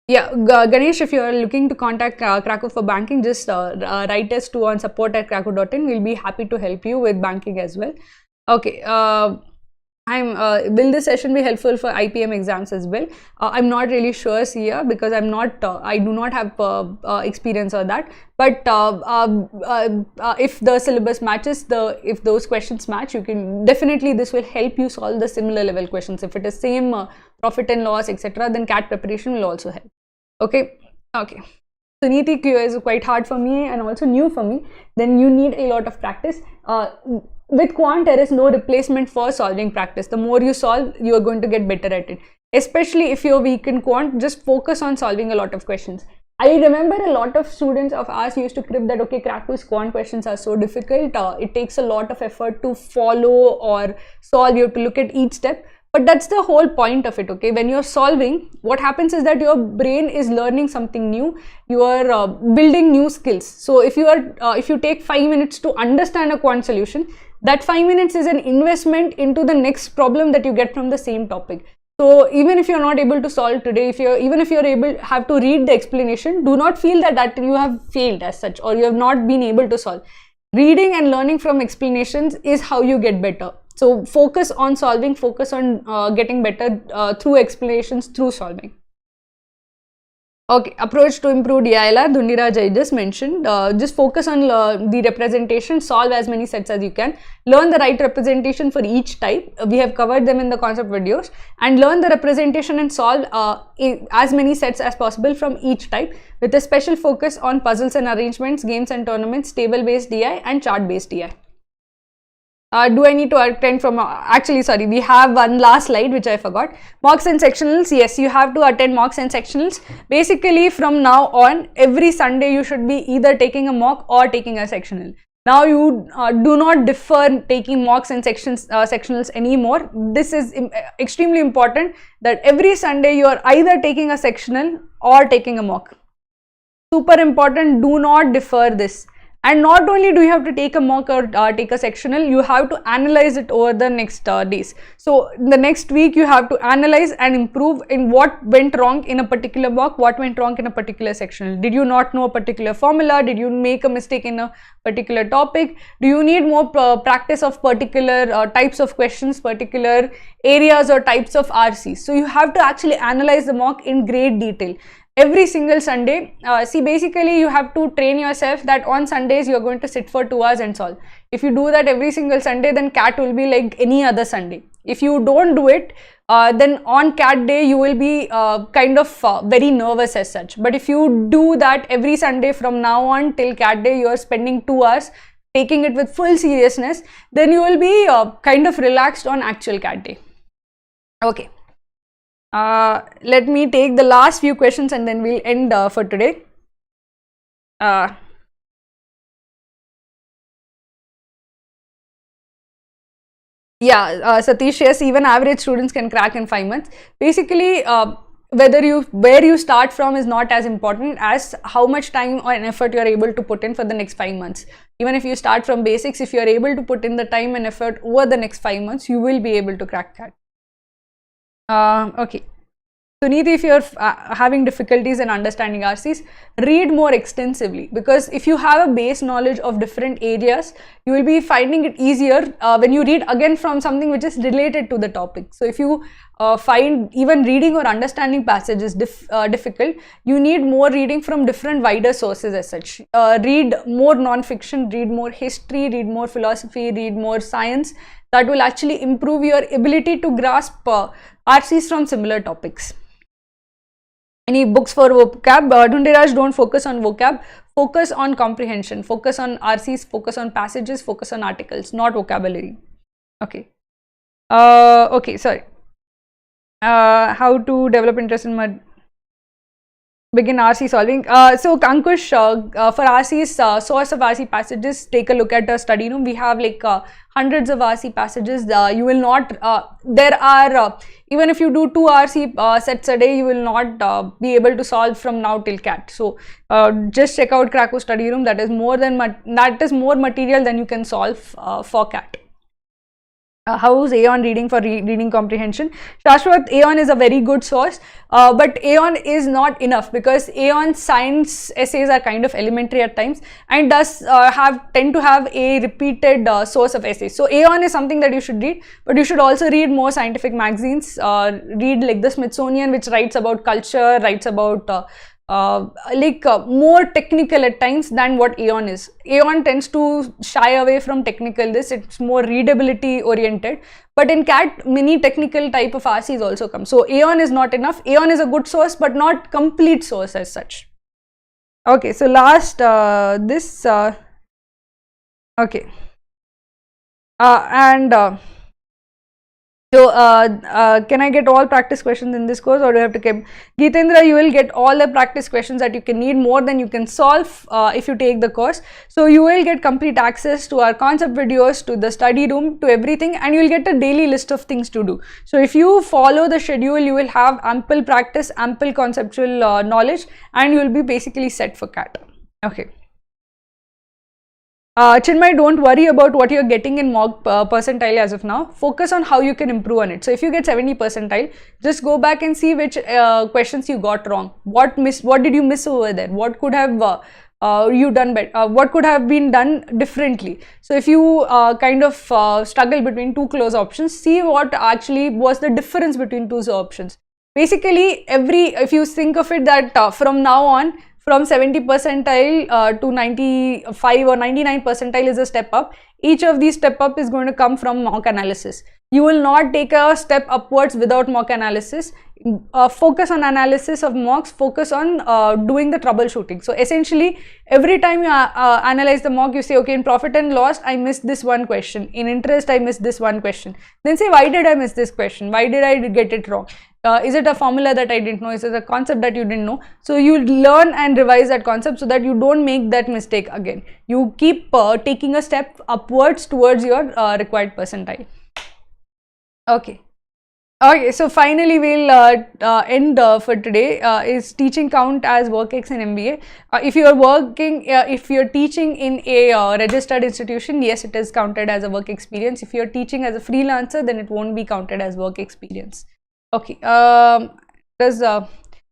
Yeah, Ganesh, if you are looking to contact Krakow for banking, just write us to on support@krakow.in. We'll be happy to help you with banking as well. Okay. Will this session be helpful for IPM exams as well? I'm not really sure, Sia, because I do not have experience on that. But if the syllabus matches, if those questions match, you can definitely, this will help you solve the similar level questions. If it is same profit and loss, etc., then CAT preparation will also help. Okay. So Niti Q is quite hard for me and also new for me. Then you need a lot of practice. With quant, there is no replacement for solving practice. The more you solve, you are going to get better at it. Especially if you're weak in quant, just focus on solving a lot of questions. I remember a lot of students of ours used to crib that, okay, Krako's quant questions are so difficult. It takes a lot of effort to follow or solve. You have to look at each step. But that's the whole point of it, okay? When you're solving, what happens is that your brain is learning something new. You are building new skills. So if you take 5 minutes to understand a quant solution, that 5 minutes is an investment into the next problem that you get from the same topic. So even if you're not able to solve today, even if you're have to read the explanation, do not feel that you have failed as such, or you have not been able to solve. Reading and learning from explanations is how you get better. So focus on solving, focus on getting better through explanations, through solving. Okay, approach to improve ILR, Dhundiraj I just mentioned. Just focus on the representation, solve as many sets as you can, learn the right representation for each type. We have covered them in the concept videos, and learn the representation and solve as many sets as possible from each type, with a special focus on puzzles and arrangements, games and tournaments, table based DI and chart based DI. Do I need to attend from, actually sorry, we have one last slide which I forgot. Mocks and sectionals, yes, you have to attend mocks and sectionals. Basically from now on, every Sunday you should be either taking a mock or taking a sectional. Now you do not defer taking mocks and sectionals anymore. This is extremely important, that every Sunday you are either taking a sectional or taking a mock. Super important, do not defer this. And not only do you have to take a mock or take a sectional, you have to analyze it over the next days. So the next week you have to analyze and improve in what went wrong in a particular mock, what went wrong in a particular sectional. Did you not know a particular formula? Did you make a mistake in a particular topic? Do you need more practice of particular types of questions, particular areas or types of RCs? So you have to actually analyze the mock in great detail. Every single Sunday, see, basically you have to train yourself that on Sundays you are going to sit for 2 hours and solve. If you do that every single Sunday, then CAT will be like any other Sunday. If you don't do it, then on CAT day you will be kind of very nervous as such. But if you do that every Sunday from now on till CAT day, you are spending 2 hours taking it with full seriousness, then you will be kind of relaxed on actual CAT day. Okay. Let me take the last few questions and then we'll end for today. Yeah, Satish, yes, even average students can crack in 5 months. Basically, where you start from is not as important as how much time or effort you are able to put in for the next 5 months. Even if you start from basics, if you are able to put in the time and effort over the next 5 months, you will be able to crack that. Okay. So Neeti, if you're having difficulties in understanding RCs, read more extensively, because if you have a base knowledge of different areas, you will be finding it easier when you read again from something which is related to the topic. So if you find even reading or understanding passages difficult, you need more reading from different wider sources as such. Read more non-fiction, read more history, read more philosophy, read more science. That will actually improve your ability to grasp RCs from similar topics. Any books for vocab? Dhundiraj, don't focus on vocab, focus on comprehension, focus on RCs, focus on passages, focus on articles, not vocabulary. Okay. Okay, sorry. How to develop interest in begin RC solving. So Ankush, for RCs, source of RC passages, take a look at the study room. We have like hundreds of RC passages. You will not, there are, even if you do 2 RC sets a day, you will not be able to solve from now till CAT. So just check out Krakow study room. That is more material than you can solve for CAT. How's Aeon reading for reading comprehension? Shashwat, Aeon is a very good source, but Aeon is not enough because Aeon science essays are kind of elementary at times and does tend to have a repeated source of essays. So Aeon is something that you should read, but you should also read more scientific magazines. Read like the Smithsonian, which writes about culture, writes about more technical at times than what Aeon is. Aeon tends to shy away from technical it's more readability oriented, but in CAT many technical type of RCs also come. So Aeon is not enough. Aeon is a good source but not complete source as such. Okay, so last okay, so can I get all practice questions in this course, or do I have to keep? Geetendra, you will get all the practice questions that you can need, more than you can solve if you take the course. So you will get complete access to our concept videos, to the study room, to everything, and you will get a daily list of things to do. So if you follow the schedule, you will have ample practice, ample conceptual knowledge, and you will be basically set for CAT. Okay. Chinmay, don't worry about what you're getting in mock percentile as of now. Focus on how you can improve on it. So if you get 70 percentile, just go back and see which questions you got wrong. What did you miss over there? What could have you done better? What could have been done differently? So if you kind of struggle between two close options, see what actually was the difference between two options. Basically, if you think of it that from now on, from 70 percentile to 95 or 99 percentile is a step up. Each of these step up is going to come from mock analysis. You will not take a step upwards without mock analysis. Focus on analysis of mocks, focus on doing the troubleshooting. So essentially, every time you analyze the mock, you say, okay, in profit and loss, I missed this one question. In interest, I missed this one question. Then say, why did I miss this question? Why did I get it wrong? Is it a formula that I didn't know? Is it a concept that you didn't know? So you learn and revise that concept so that you don't make that mistake again. You keep taking a step upwards towards your required percentile. Okay. Okay, so finally we'll end for today. Is teaching count as WorkX and MBA? If you are working, if you're teaching in a registered institution, yes, it is counted as a work experience. If you're teaching as a freelancer, then it won't be counted as work experience. Okay, so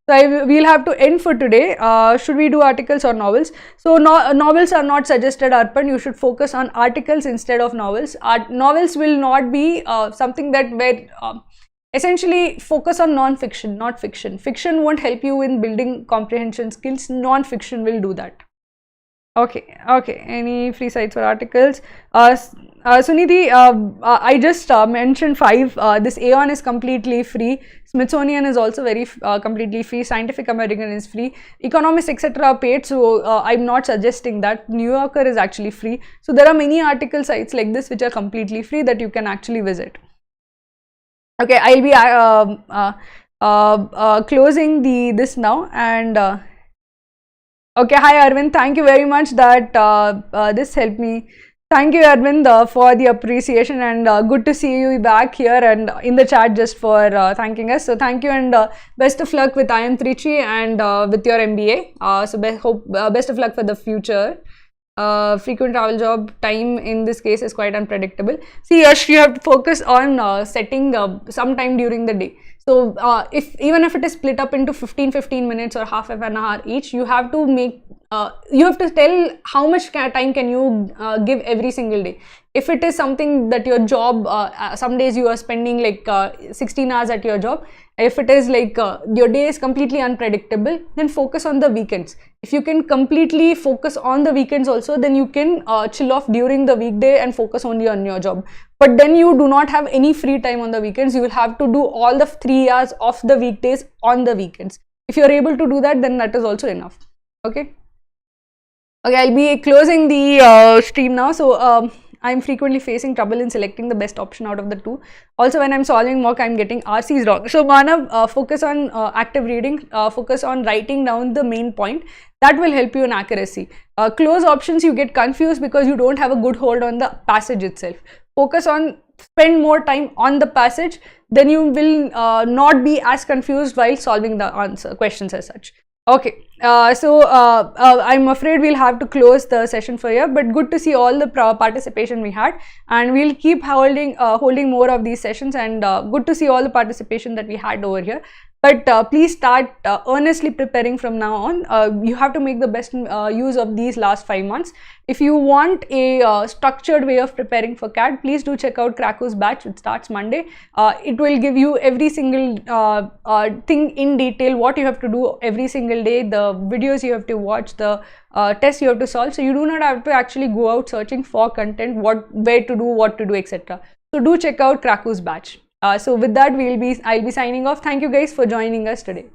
we'll have to end for today. Should we do articles or novels? So novels are not suggested, Arpan. You should focus on articles instead of novels. Novels will not be something that where essentially focus on non-fiction, not fiction. Fiction won't help you in building comprehension skills. Non-fiction will do that. Okay, okay. Any free sites for articles? Sunidhi, I just mentioned 5. This Aeon is completely free. Smithsonian is also very completely free. Scientific American is free. Economists, etc. are paid, so I'm not suggesting that. New Yorker is actually free. So there are many article sites like this which are completely free that you can actually visit. Okay, I'll be closing this now and. Okay, hi Arvind, thank you very much that this helped me. Thank you Arvind for the appreciation, and good to see you back here and in the chat just for thanking us. So thank you, and best of luck with IIM Trichy and with your MBA. So best of luck for the future. Frequent travel job time in this case is quite unpredictable. See Yash, you have to focus on setting some time during the day. So even if it is split up into 15 minutes or half an hour each, you have to make you have to tell how much time can you give every single day. If it is something that your job, some days you are spending like 16 hours at your job. If it is like your day is completely unpredictable, then focus on the weekends. If you can completely focus on the weekends also, then you can chill off during the weekday and focus only on your job. But then you do not have any free time on the weekends. You will have to do all the 3 hours of the weekdays on the weekends. If you are able to do that, then that is also enough. Okay. Okay, I'll be closing the stream now. So I'm frequently facing trouble in selecting the best option out of the two. Also, when I'm solving mock, I'm getting RCs wrong. So Manav, focus on active reading, focus on writing down the main point. That will help you in accuracy. Close options, you get confused because you don't have a good hold on the passage itself. Focus on, spend more time on the passage, then you will not be as confused while solving the answer questions as such. Okay, I'm afraid we'll have to close the session for here, but good to see all the participation we had, and we'll keep holding more of these sessions, and good to see all the participation that we had over here. But please start earnestly preparing from now on. You have to make the best use of these last 5 months. If you want a structured way of preparing for CAT, please do check out Krako's batch, which starts Monday. It will give you every single thing in detail, what you have to do every single day, the videos you have to watch, the tests you have to solve. So you do not have to actually go out searching for content, where to do, what to do, etc. So do check out Krako's batch. So with that, I'll be signing off. Thank you guys for joining us today.